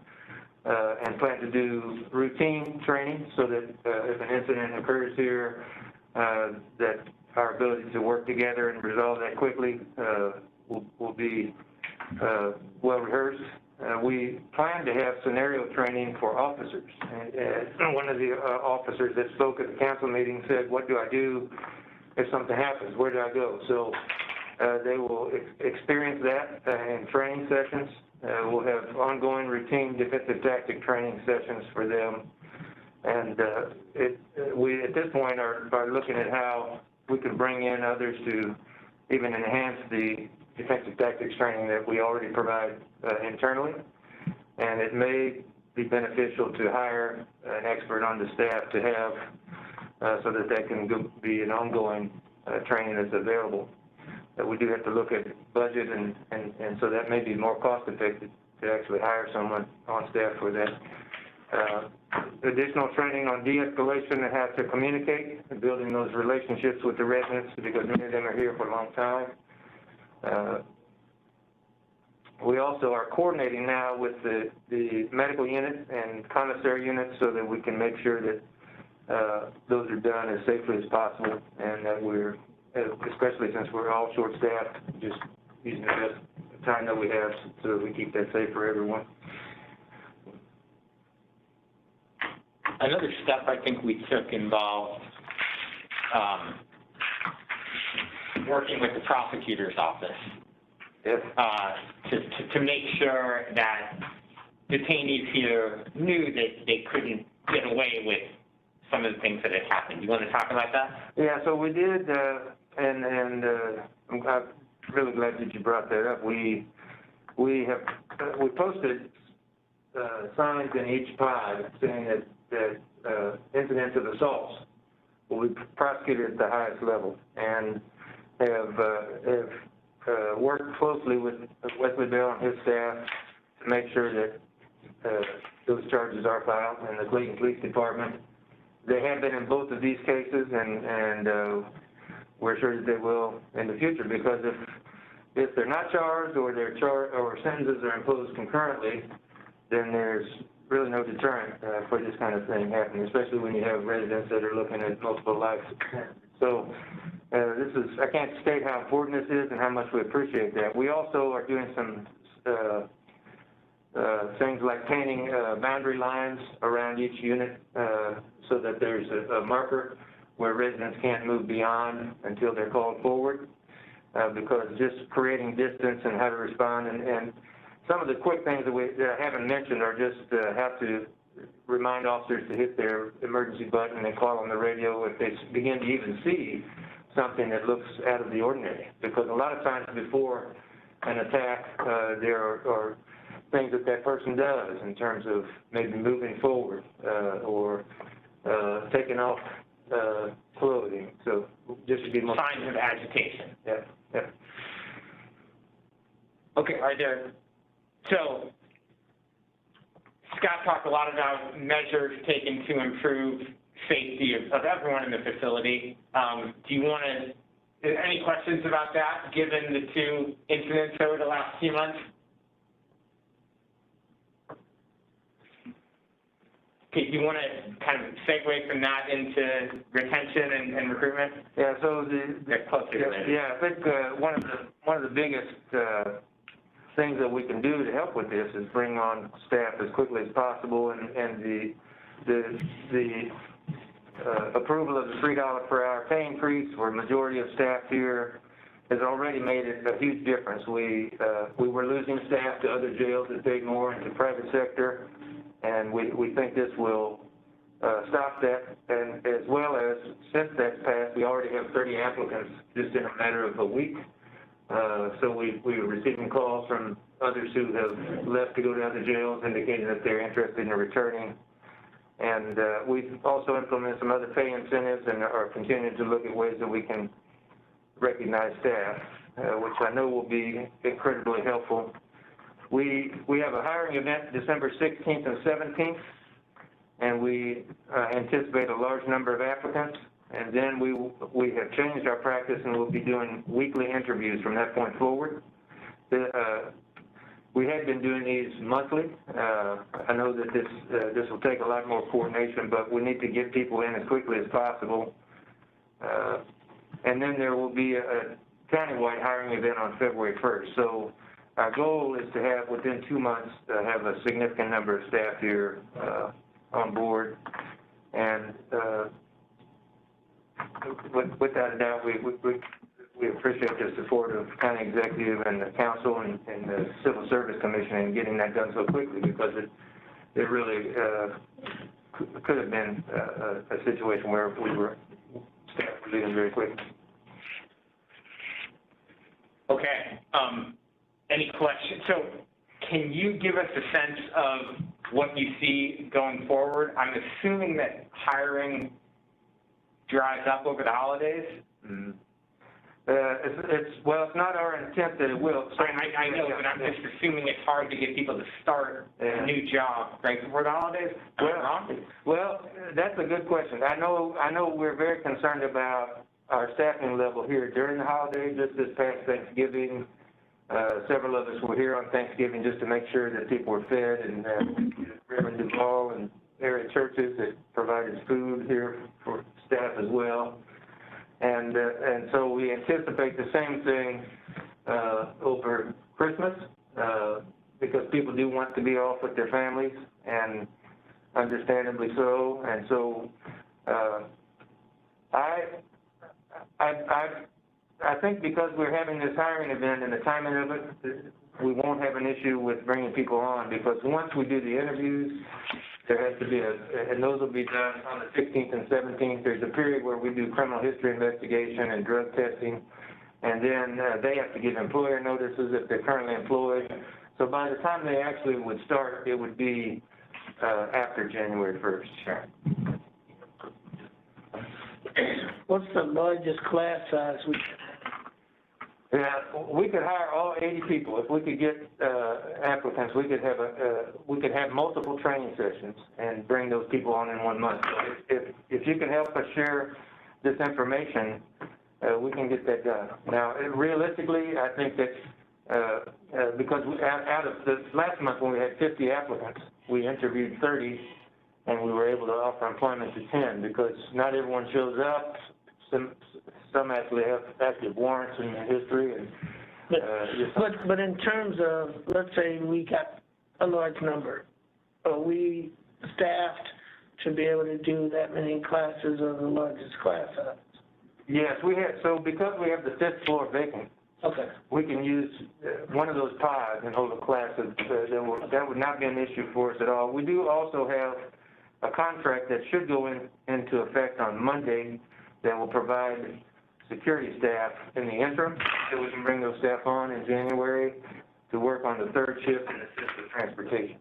and plan to do routine training so that if an incident occurs here, that our ability to work together and resolve that quickly will be well rehearsed. We plan to have scenario training for officers. And one of the officers that spoke at the council meeting said, "What do I do if something happens? Where do I go?" So they will experience that in training sessions. We'll have ongoing routine defensive tactic training sessions for them. And we, at this point, are looking at how we can bring in others to even enhance the defensive tactics training that we already provide internally. And it may be beneficial to hire an expert on the staff to have so that can be an ongoing training that's available. We do have to look at budget, and so that may be more cost effective to actually hire someone on staff for that. Additional training on de-escalation and how to communicate and building those relationships with the residents, because many of them are here for a long time. We also are coordinating now with the medical unit and commissary units so that we can make sure that those are done as safely as possible, and that we're, especially since we're all short-staffed, just using the best time that we have so that we keep that safe for everyone. Another step I think we took involved working with the prosecutor's office. Yes. To make sure that detainees here knew that they couldn't get away with some of the things that had happened. You want to talk about that? Yeah, so we did, and I'm really glad that you brought that up. We posted signs in each pod saying that incidents of assaults will be prosecuted at the highest level, and have worked closely with Wesley Bell and his staff to make sure that those charges are filed in the Clayton Police Department. They have been in both of these cases, and we're sure that they will in the future, because if they're not charged or or sentences are imposed concurrently, then there's really no deterrent for this kind of thing happening, especially when you have residents that are looking at multiple lives. So I can't state how important this is and how much we appreciate that. We also are doing some things like painting boundary lines around each unit so that there's a marker where residents can't move beyond until they're called forward, because just creating distance and how to respond, and some of the quick things that I haven't mentioned are just how to remind officers to hit their emergency button and call on the radio if they begin to even see something that looks out of the ordinary. Because a lot of times before an attack, there are things that person does in terms of maybe moving forward or taking off clothing. So just to be more signs of agitation. Yeah. Okay, are there? So Scott talked a lot about measures taken to improve safety of everyone in the facility. Do you want to, any questions about that, given the 2 incidents over the last few months? Okay, do you want to kind of segue from that into retention and recruitment? Yeah, so yeah, I think one of the biggest things that we can do to help with this is bring on staff as quickly as possible, and the approval of the $3 per hour pay increase for a majority of staff here has already made it a huge difference. We were losing staff to other jails that paid more into the private sector, and we think this will stop that. And as well as, since that's passed, we already have 30 applicants just in a matter of a week. So we are receiving calls from others who have left to go to other jails indicating that they're interested in returning. And we've also implemented some other pay incentives and are continuing to look at ways that we can recognize staff, which I know will be incredibly helpful. We have a hiring event December 16th and 17th, and we anticipate a large number of applicants. And then we have changed our practice, and we'll be doing weekly interviews from that point forward. We had been doing these monthly. I know that this will take a lot more coordination, but we need to get people in as quickly as possible. And then there will be a countywide hiring event on February 1st. So our goal is to have, within 2 months, have a significant number of staff here on board. And without a doubt, we appreciate the support of county executive and the council and the Civil Service Commission in getting that done so quickly, because it really could have been a situation where staff were leaving very quickly. Okay. Any questions? So can you give us a sense of what you see going forward? I'm assuming that hiring dries up over the holidays. Mm-hmm. It's not our intent that it will. So I know, but I'm just assuming it's hard to get people to start a new job right before the holidays. Well, that's a good question. I know we're very concerned about our staffing level here during the holidays. Just this past Thanksgiving, several of us were here on Thanksgiving just to make sure that people were fed, and Reverend Duvall and area churches that provided food here for staff as well. And so we anticipate the same thing over Christmas, because people do want to be off with their families, and understandably so. And so I think because we're having this hiring event and the timing of it, we won't have an issue with bringing people on, because once we do the interviews, there has to be and those will be done on the 16th and 17th. There's a period where we do criminal history investigation and drug testing, and then they have to give employer notices if they're currently employed. So by the time they actually would start, it would be after January 1st. Sure. What's the largest class size? Yeah, we could hire all 80 people. If we could get applicants, we could have multiple training sessions and bring those people on in 1 month. So if you can help us share this information, we can get that done. Now, realistically, I think that because out of the last month when we had 50 applicants, we interviewed 30, and we were able to offer employment to 10, because not everyone shows up. Some actually have active warrants in history. And, but in terms of, let's say we got a large number, are we staffed to be able to do that many classes of the largest class size? Yes, we have. So because we have the 5th floor vacant, okay, we can use one of those pods and hold a class. That would not be an issue for us at all. We do also have a contract that should go into effect on Monday that will provide security staff in the interim, so we can bring those staff on in January to work on the 3rd shift and assist with transportation.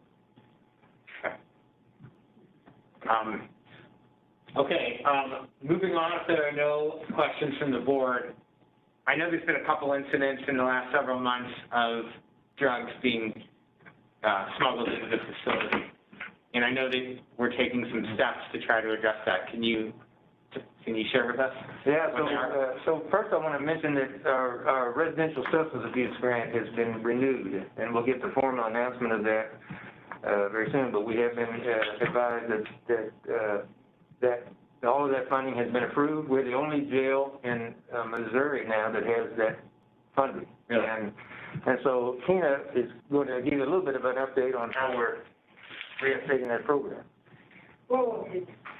Moving on, if there are no questions from the board, I know there's been a couple incidents in the last several months of drugs being smuggled into the facility. and I know that we're taking some steps to try to address that. Can you share with us? Yeah, what they are? so first I want to mention that our residential substance abuse grant has been renewed, and we'll get the formal announcement of that very soon, but we have been advised that all of that funding has been approved. We're the only jail in Missouri now that has that funding. Really? And so Tina is going to give you a little bit of an update on how we're reinstating that program. Well,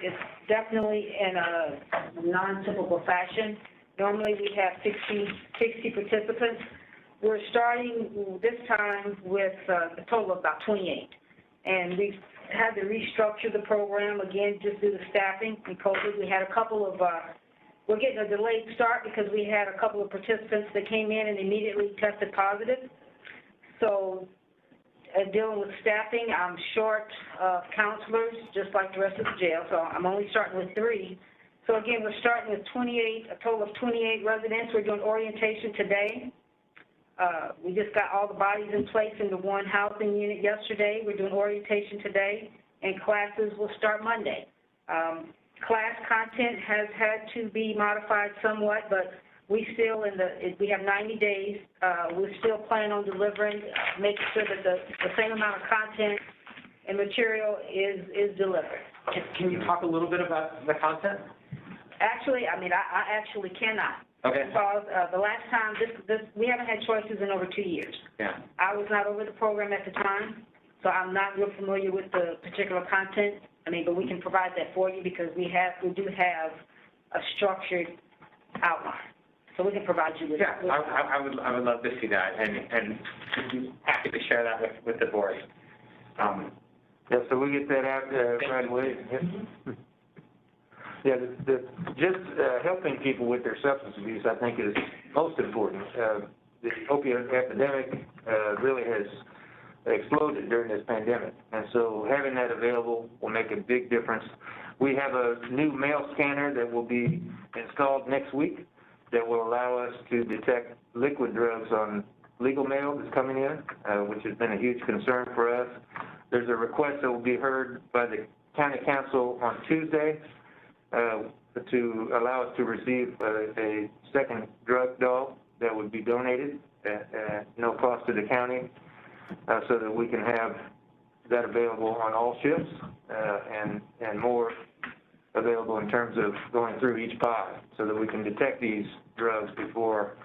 it's definitely in a non-typical fashion. Normally we have 60 participants. We're starting this time with a total of about 28. And we've had to restructure the program again just due to staffing and COVID. We had a couple of, we're getting a delayed start because we had a couple of participants that came in and immediately tested positive. So dealing with staffing, I'm short of counselors, just like the rest of the jail, so I'm only starting with 3. So again, we're starting with 28, a total of 28 residents. We're doing orientation today. We just got all the bodies in place in the one housing unit yesterday. We're doing orientation today, and classes will start Monday. Class content has had to be modified somewhat, but we still we have 90 days. We're still planning on delivering, making sure that the same amount of content and material is delivered. Can you talk a little bit about the content? Actually, I actually cannot. Okay. Because the last time, we haven't had choices in over 2 years. Yeah. I was not over the program at the time, so I'm not real familiar with the particular content. But we can provide that for you because we do have a structured outline. So we can provide you with that. Yeah, I would love to see that, and be happy to share that with the board. Yeah, so we get that out right away. Yeah, just helping people with their substance abuse, I think, is most important. The opioid epidemic really has exploded during this pandemic, and so having that available will make a big difference. We have a new mail scanner that will be installed next week that will allow us to detect liquid drugs on legal mail that's coming in, which has been a huge concern for us. There's a request that will be heard by the county council on Tuesday to allow us to receive a second drug dog that would be donated at no cost to the county, so that we can have that available on all shifts and more available in terms of going through each pod so that we can detect these drugs before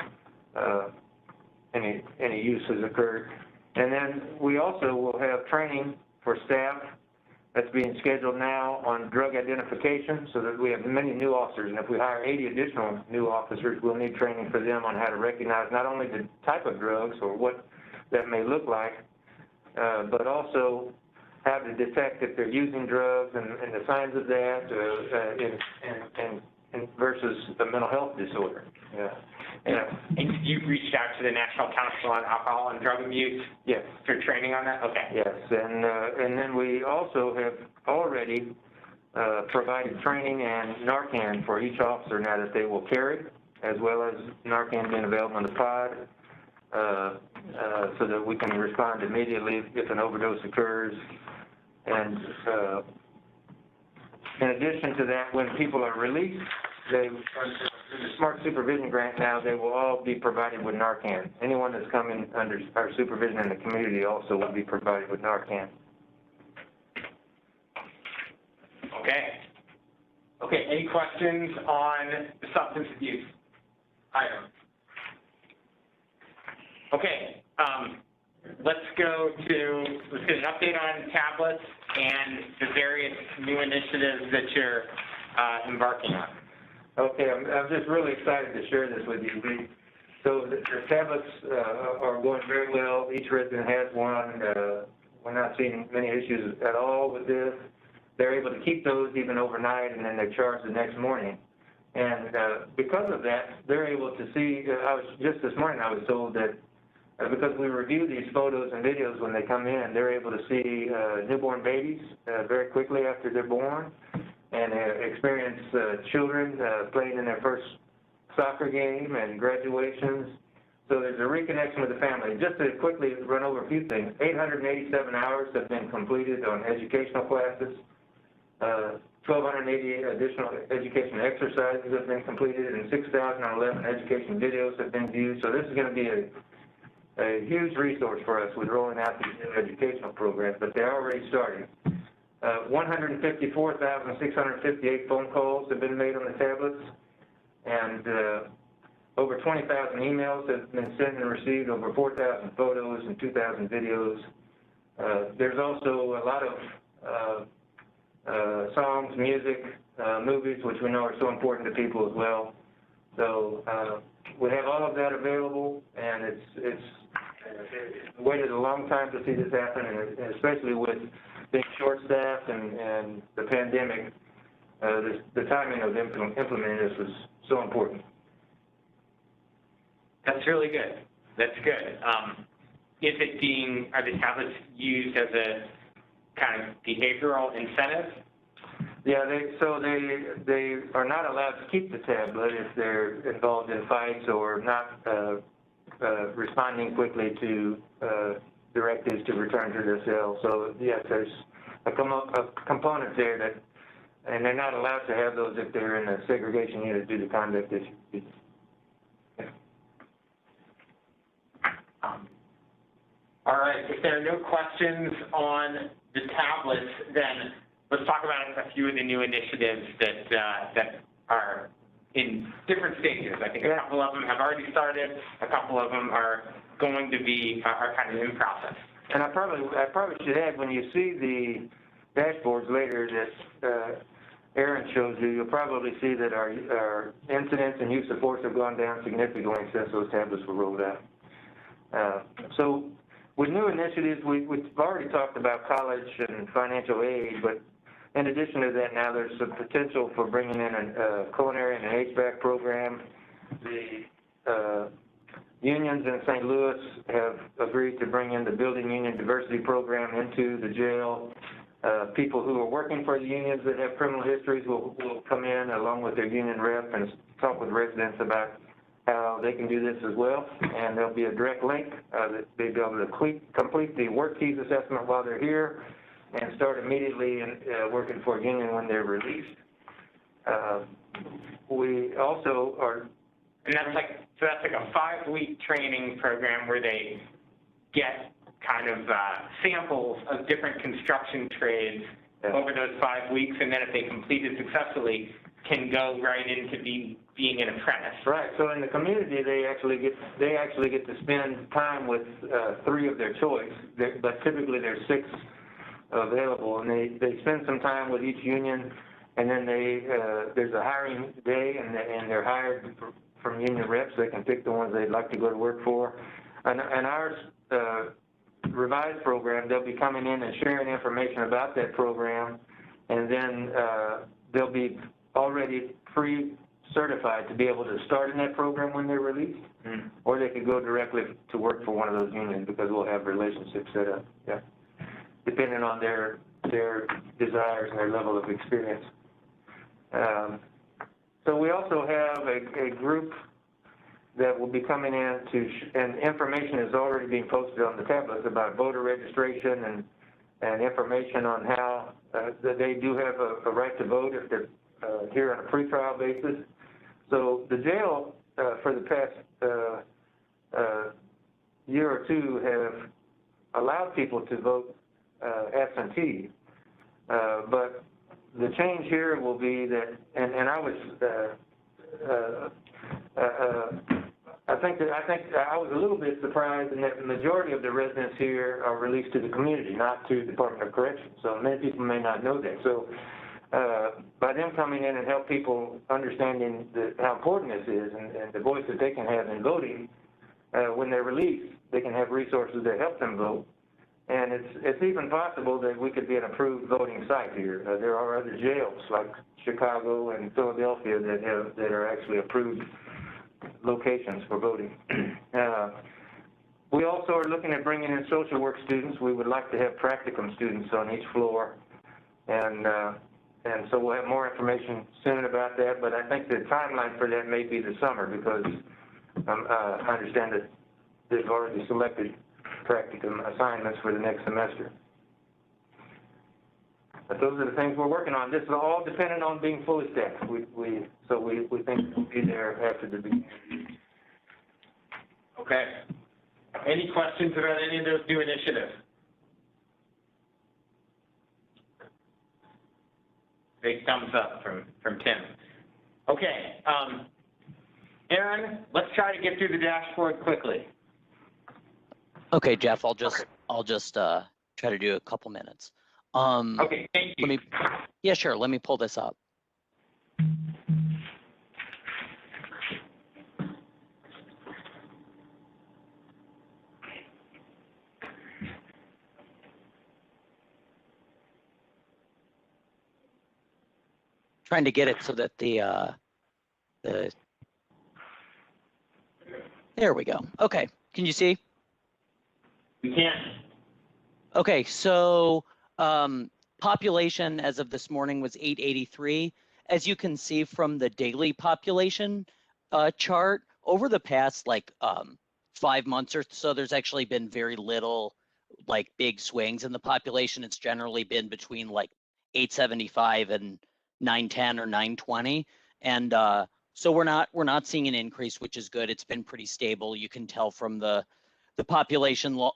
any use has occurred. And then we also will have training for staff that's being scheduled now on drug identification so that we have many new officers. And if we hire 80 additional new officers, we'll need training for them on how to recognize not only the type of drugs or what that may look like, but also how to detect if they're using drugs and the signs of that in versus a mental health disorder. Yeah. And you've reached out to the National Council on Alcohol and Drug Abuse? Yes. For training on that? Okay. Yes, and then we also have already provided training and Narcan for each officer now that they will carry, as well as Narcan being available in the pod, so that we can respond immediately if an overdose occurs. And in addition to that, when people are released, the Smart Supervision Grant now, they will all be provided with Narcan. Anyone that's coming under our supervision in the community also will be provided with Narcan. Okay, any questions on the substance abuse item? Okay, let's get an update on tablets and the various new initiatives that you're embarking on. Okay, I'm just really excited to share this with you. So the tablets are going very well. Each resident has one. We're not seeing many issues at all with this. They're able to keep those even overnight, and then they're charged the next morning. And because of that, they're able to see, just this morning I was told that because we review these photos and videos when they come in, they're able to see newborn babies very quickly after they're born, and experience children playing in their first soccer game and graduations, So there's a reconnection with the family. Just to quickly run over a few things, 887 hours have been completed on educational classes. 1,280 additional education exercises have been completed, and 6,011 education videos have been viewed. So this is going to be a huge resource for us with rolling out these new educational programs, but they're already starting. 154,658 phone calls have been made on the tablets, and over 20,000 emails have been sent and received, over 4,000 photos and 2,000 videos. There's also a lot of songs, music, movies, which we know are so important to people as well. So we have all of that available, and it's waited a long time to see this happen, and especially with being short-staffed and the pandemic, the timing of implementing this was so important. That's really good. That's good. Are the tablets used as a kind of behavioral incentive? Yeah, they are not allowed to keep the tablet if they're involved in fights or not responding quickly to directives to return to their cell. So yes, there's a component there that, and they're not allowed to have those if they're in a segregation unit due to conduct issues. All right, if there are no questions on the tablets, then let's talk about a few of the new initiatives that are in different stages. I think a couple of them have already started, a couple of them are going to be, are kind of in process. And I probably should add, when you see the dashboards later that Aaron shows you, you'll probably see that our incidents and use of force have gone down significantly since those tablets were rolled out. So with new initiatives, we've already talked about college and financial aid, but in addition to that, now there's some potential for bringing in a culinary and an HVAC program. The unions in St. Louis have agreed to bring in the building union diversity program into the jail. People who are working for the unions that have criminal histories will come in along with their union rep and talk with residents about how they can do this as well. And there'll be a direct link that they'll be able to complete the work keys assessment while they're here and start immediately working for a union when they're released. We also are, and that's like a 5-week training program where they get kind of samples of different construction trades over those 5 weeks, and then if they complete it successfully, can go right into being an apprentice. Right. So in the community, they actually get to spend time with 3 of their choice, but typically there's 6 available, and they spend some time with each union, and then there's a hiring day, and they're hired from union reps. They can pick the ones they'd like to go to work for. And ours revised program, they'll be coming in and sharing information about that program, and then they'll be already pre-certified to be able to start in that program when they're released, or they could go directly to work for one of those unions because we'll have relationships set up, depending on their desires and their level of experience. So we also have a group that will be coming in and information is already being posted on the tablets about voter registration and information on how that they do have a right to vote if they're here on a pretrial basis. So the jail for the past year or two have allowed people to vote absentee, but the change here will be that, and I was I think I was a little bit surprised in that the majority of the residents here are released to the community, not to the Department of Corrections. So many people may not know that. So by them coming in and help people understanding how important this is and the voice that they can have in voting, when they're released, they can have resources that help them vote. And it's even possible that we could be an approved voting site here. There are other jails like Chicago and Philadelphia that are actually approved locations for voting. We also are looking at bringing in social work students. We would like to have practicum students on each floor, and so we'll have more information soon about that. But I think the timeline for that may be the summer because I understand that they've already selected practicum assignments for the next semester. But those are the things we're working on. This is all dependent on being fully staffed. We think we'll be there after the beginning. Okay. Any questions about any of those new initiatives? Big thumbs up from Tim. Okay, Aaron, let's try to get through the dashboard quickly. Okay, Jeff, I'll just try to do a couple minutes. Okay, thank you. Yeah, sure. Let me pull this up. Trying to get it so that there we go. Okay, can you see? We can. Okay, so population as of this morning was 883. As you can see from the daily population chart, over the past 5 months or so, there's actually been very little big swings in the population. It's generally been between 875 and 910 or 920, and so we're not seeing an increase, which is good. It's been pretty stable. You can tell from the population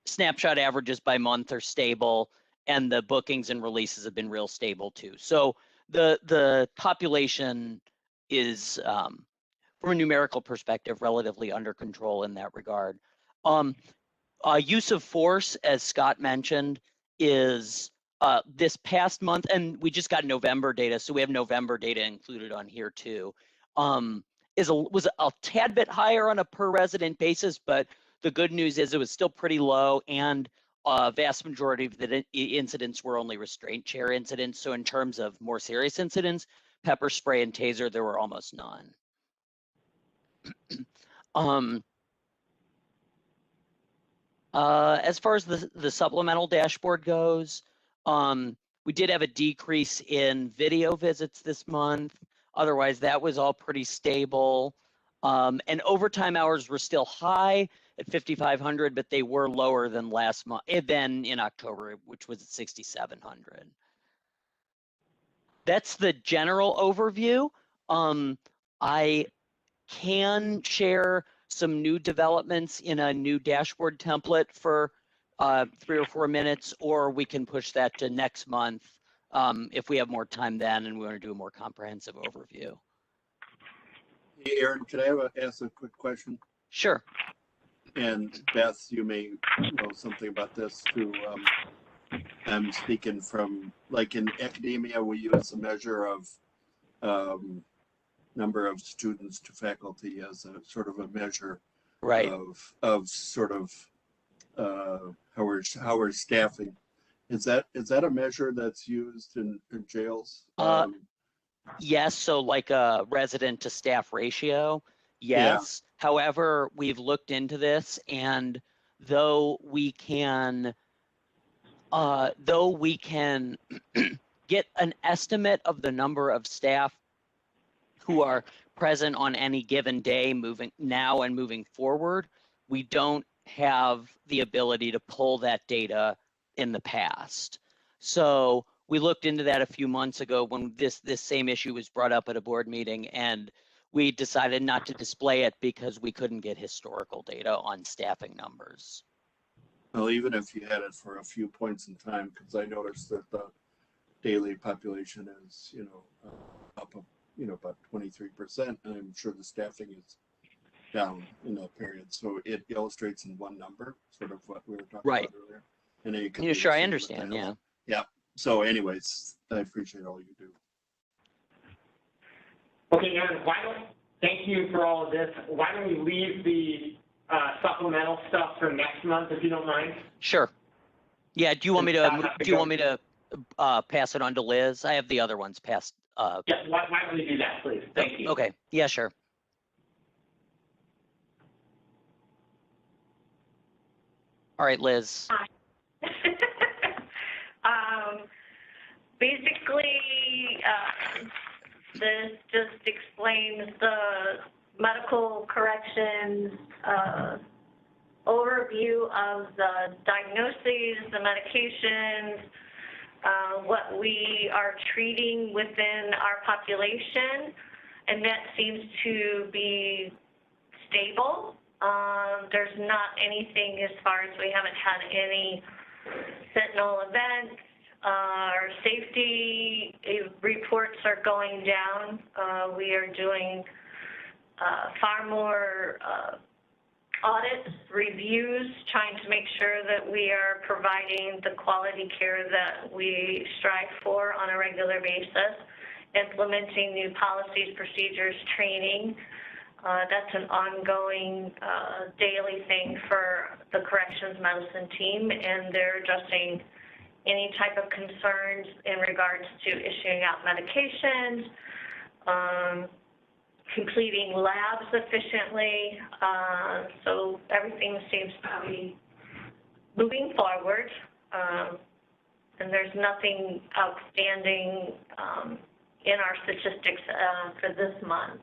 snapshot averages by month are stable, and the bookings and releases have been real stable too. So the population is, from a numerical perspective, relatively under control in that regard. Use of force, as Scott mentioned, is this past month, and we just got November data, so we have November data included on here too, was a tad bit higher on a per resident basis, but the good news is it was still pretty low, and vast majority of the incidents were only restraint chair incidents. So in terms of more serious incidents, pepper spray and taser, there were almost none. As far as the supplemental dashboard goes, we did have a decrease in video visits this month. Otherwise, that was all pretty stable. And overtime hours were still high at 5,500, but they were lower than last month, than in October, which was at 6,700. That's the general overview. I can share some new developments in a new dashboard template for 3 or 4 minutes, or we can push that to next month if we have more time then and we want to do a more comprehensive overview. Hey, Aaron, can I ask a quick question? Sure. And Beth, you may know something about this too. I'm speaking from, in academia, we use a measure of number of students to faculty as a sort of a measure right. of sort of how we're staffing. Is that a measure that's used in jails? Yes, so like a resident to staff ratio, yes. Yeah. However, we've looked into this, and though we can get an estimate of the number of staff who are present on any given day moving forward, we don't have the ability to pull that data in the past. So we looked into that a few months ago when this same issue was brought up at a board meeting, and we decided not to display it because we couldn't get historical data on staffing numbers. Well, even if you had it for a few points in time, because I noticed that the daily population is, up, about 23%, and I'm sure the staffing is down in that period. So it illustrates in one number, sort of what we were talking about earlier. And then you can sure, I understand, yeah. Yeah. So anyways, I appreciate all you do. Okay, Aaron, thank you for all of this. Why don't we leave the supplemental stuff for next month, if you don't mind? Sure. Yeah, do you want me to pass it on to Liz? I have the other ones passed. Yeah, why don't we do that, please? Thank you. Okay, yeah, sure. All right, Liz. Hi. Basically, this just explains the medical corrections, overview of the diagnoses, the medications, what we are treating within our population, and that seems to be stable. There's not anything as far as we haven't had any sentinel events. Our safety reports are going down. We are doing far more audits, reviews, trying to make sure that we are providing the quality care that we strive for on a regular basis, implementing new policies, procedures, training. That's an ongoing daily thing for the corrections medicine team, and they're addressing any type of concerns in regards to issuing out medications, completing labs efficiently. So everything seems to be moving forward, and there's nothing outstanding in our statistics for this month.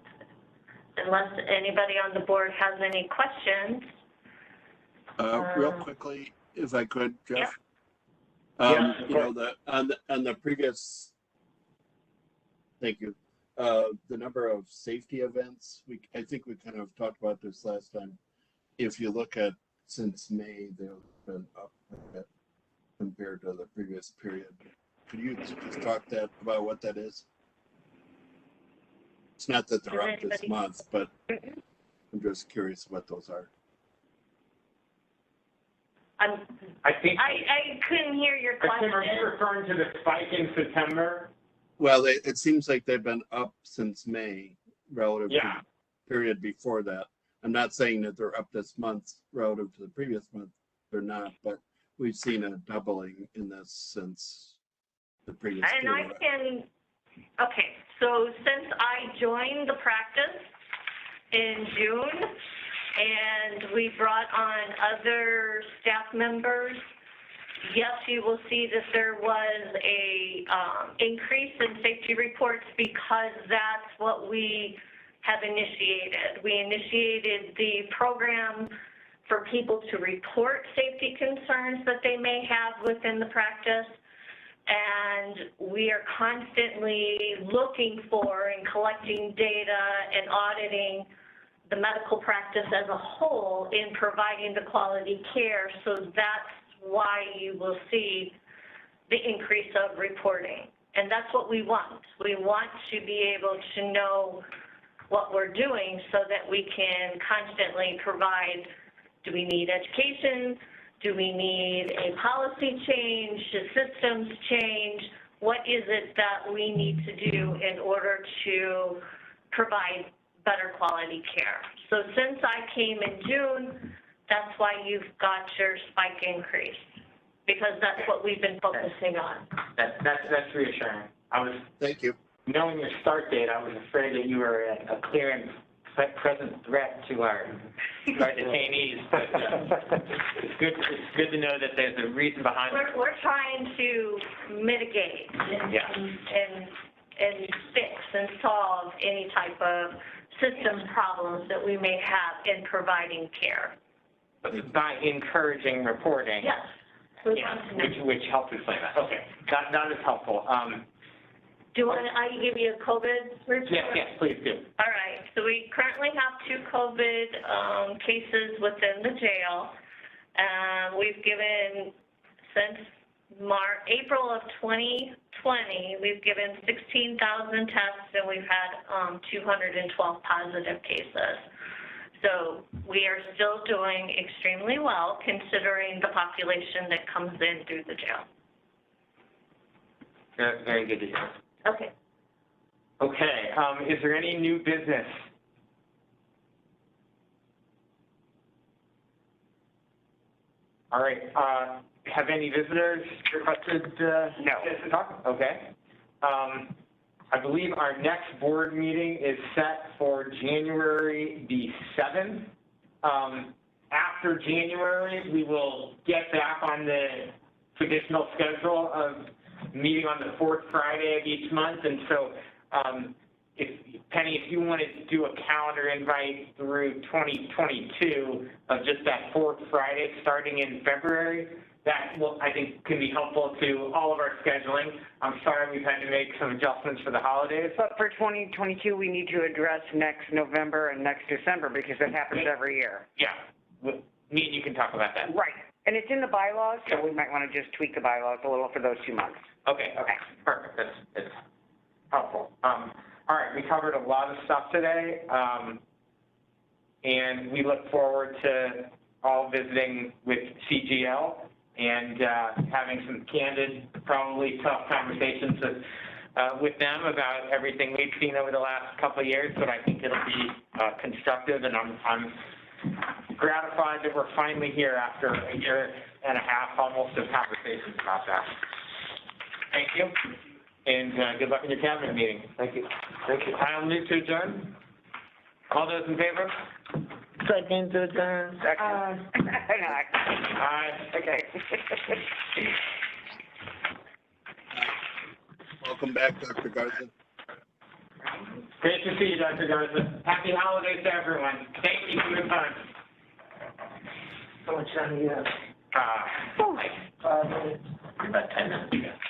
Unless anybody on the board has any questions. Real quickly, if I could, Jeff. Yeah. You know, on the previous, thank you. The number of safety events, I think we kind of talked about this last time. If you look at since May, they've been up a bit compared to the previous period. Could you just talk about what that is? It's not that they're up this month, but I'm just curious what those are. I couldn't hear your question. Are you referring to the spike in September? Well, it seems like they've been up since May relative to the period before that. I'm not saying that they're up this month relative to the previous month. They're not, but we've seen a doubling in this since the previous period. Okay, so since I joined the practice in June, and we brought on other staff members, yes, you will see that there was a increase in safety reports because that's what we have initiated. We initiated the program for people to report safety concerns that they may have within the practice, and we are constantly looking for and collecting data and auditing the medical practice as a whole in providing the quality care. So that's why you will see the increase of reporting. And that's what we want. We want to be able to know what we're doing so that we can constantly provide, do we need education? Do we need a policy change, a systems change? What is it that we need to do in order to provide better quality care? So since I came in June, that's why you've got your spike increase, because that's what we've been focusing on. That's reassuring. Thank you. Knowing your start date, I was afraid that you were a clear and present threat to our detainees. But it's good to know that there's a reason behind it. We're trying to mitigate and fix and solve any type of system problems that we may have in providing care. By encouraging reporting. Yes. Which helps explain that. Okay, that is helpful. Do you want I give you a COVID report? Yes, please do. All right. So we currently have 2 COVID cases within the jail. We've given, since April of 2020, we've given 16,000 tests, and we've had 212 positive cases. So we are still doing extremely well considering the population that comes in through the jail. Very good to hear. Okay. Okay, is there any new business? All right, have any visitors requested to talk? Okay. I believe our next board meeting is set for January the 7th. After January, we will get back on the traditional schedule of meeting on the 4th Friday of each month, and so if Penny, if you want to do a calendar invite through 2022 of just that fourth Friday starting in February, that will, I think, can be helpful to all of our scheduling. I'm sorry we've had to make some adjustments for the holidays. But for 2022, we need to address next November and next December because it happens every year. Yeah, me and you can talk about that. Right. And it's in the bylaws, so we might want to just tweak the bylaws a little for those 2 months. Okay, perfect. That's helpful. All right, we covered a lot of stuff today, and we look forward to all visiting with CGL and having some candid, probably tough conversations with them about everything we've seen over the last couple of years, but I think it'll be constructive, and I'm gratified that we're finally here after a year and a half almost of conversations about that. Thank you, and good luck in your cabinet meeting. Thank you. I'll move to adjourn. All those in favor? Second to adjourn. Aye. Okay. Welcome back, Dr. Garza. Great to see you, Dr. Garza. Happy holidays to everyone. Thank you for your time. How much time do you have? 5 minutes. About 10 minutes.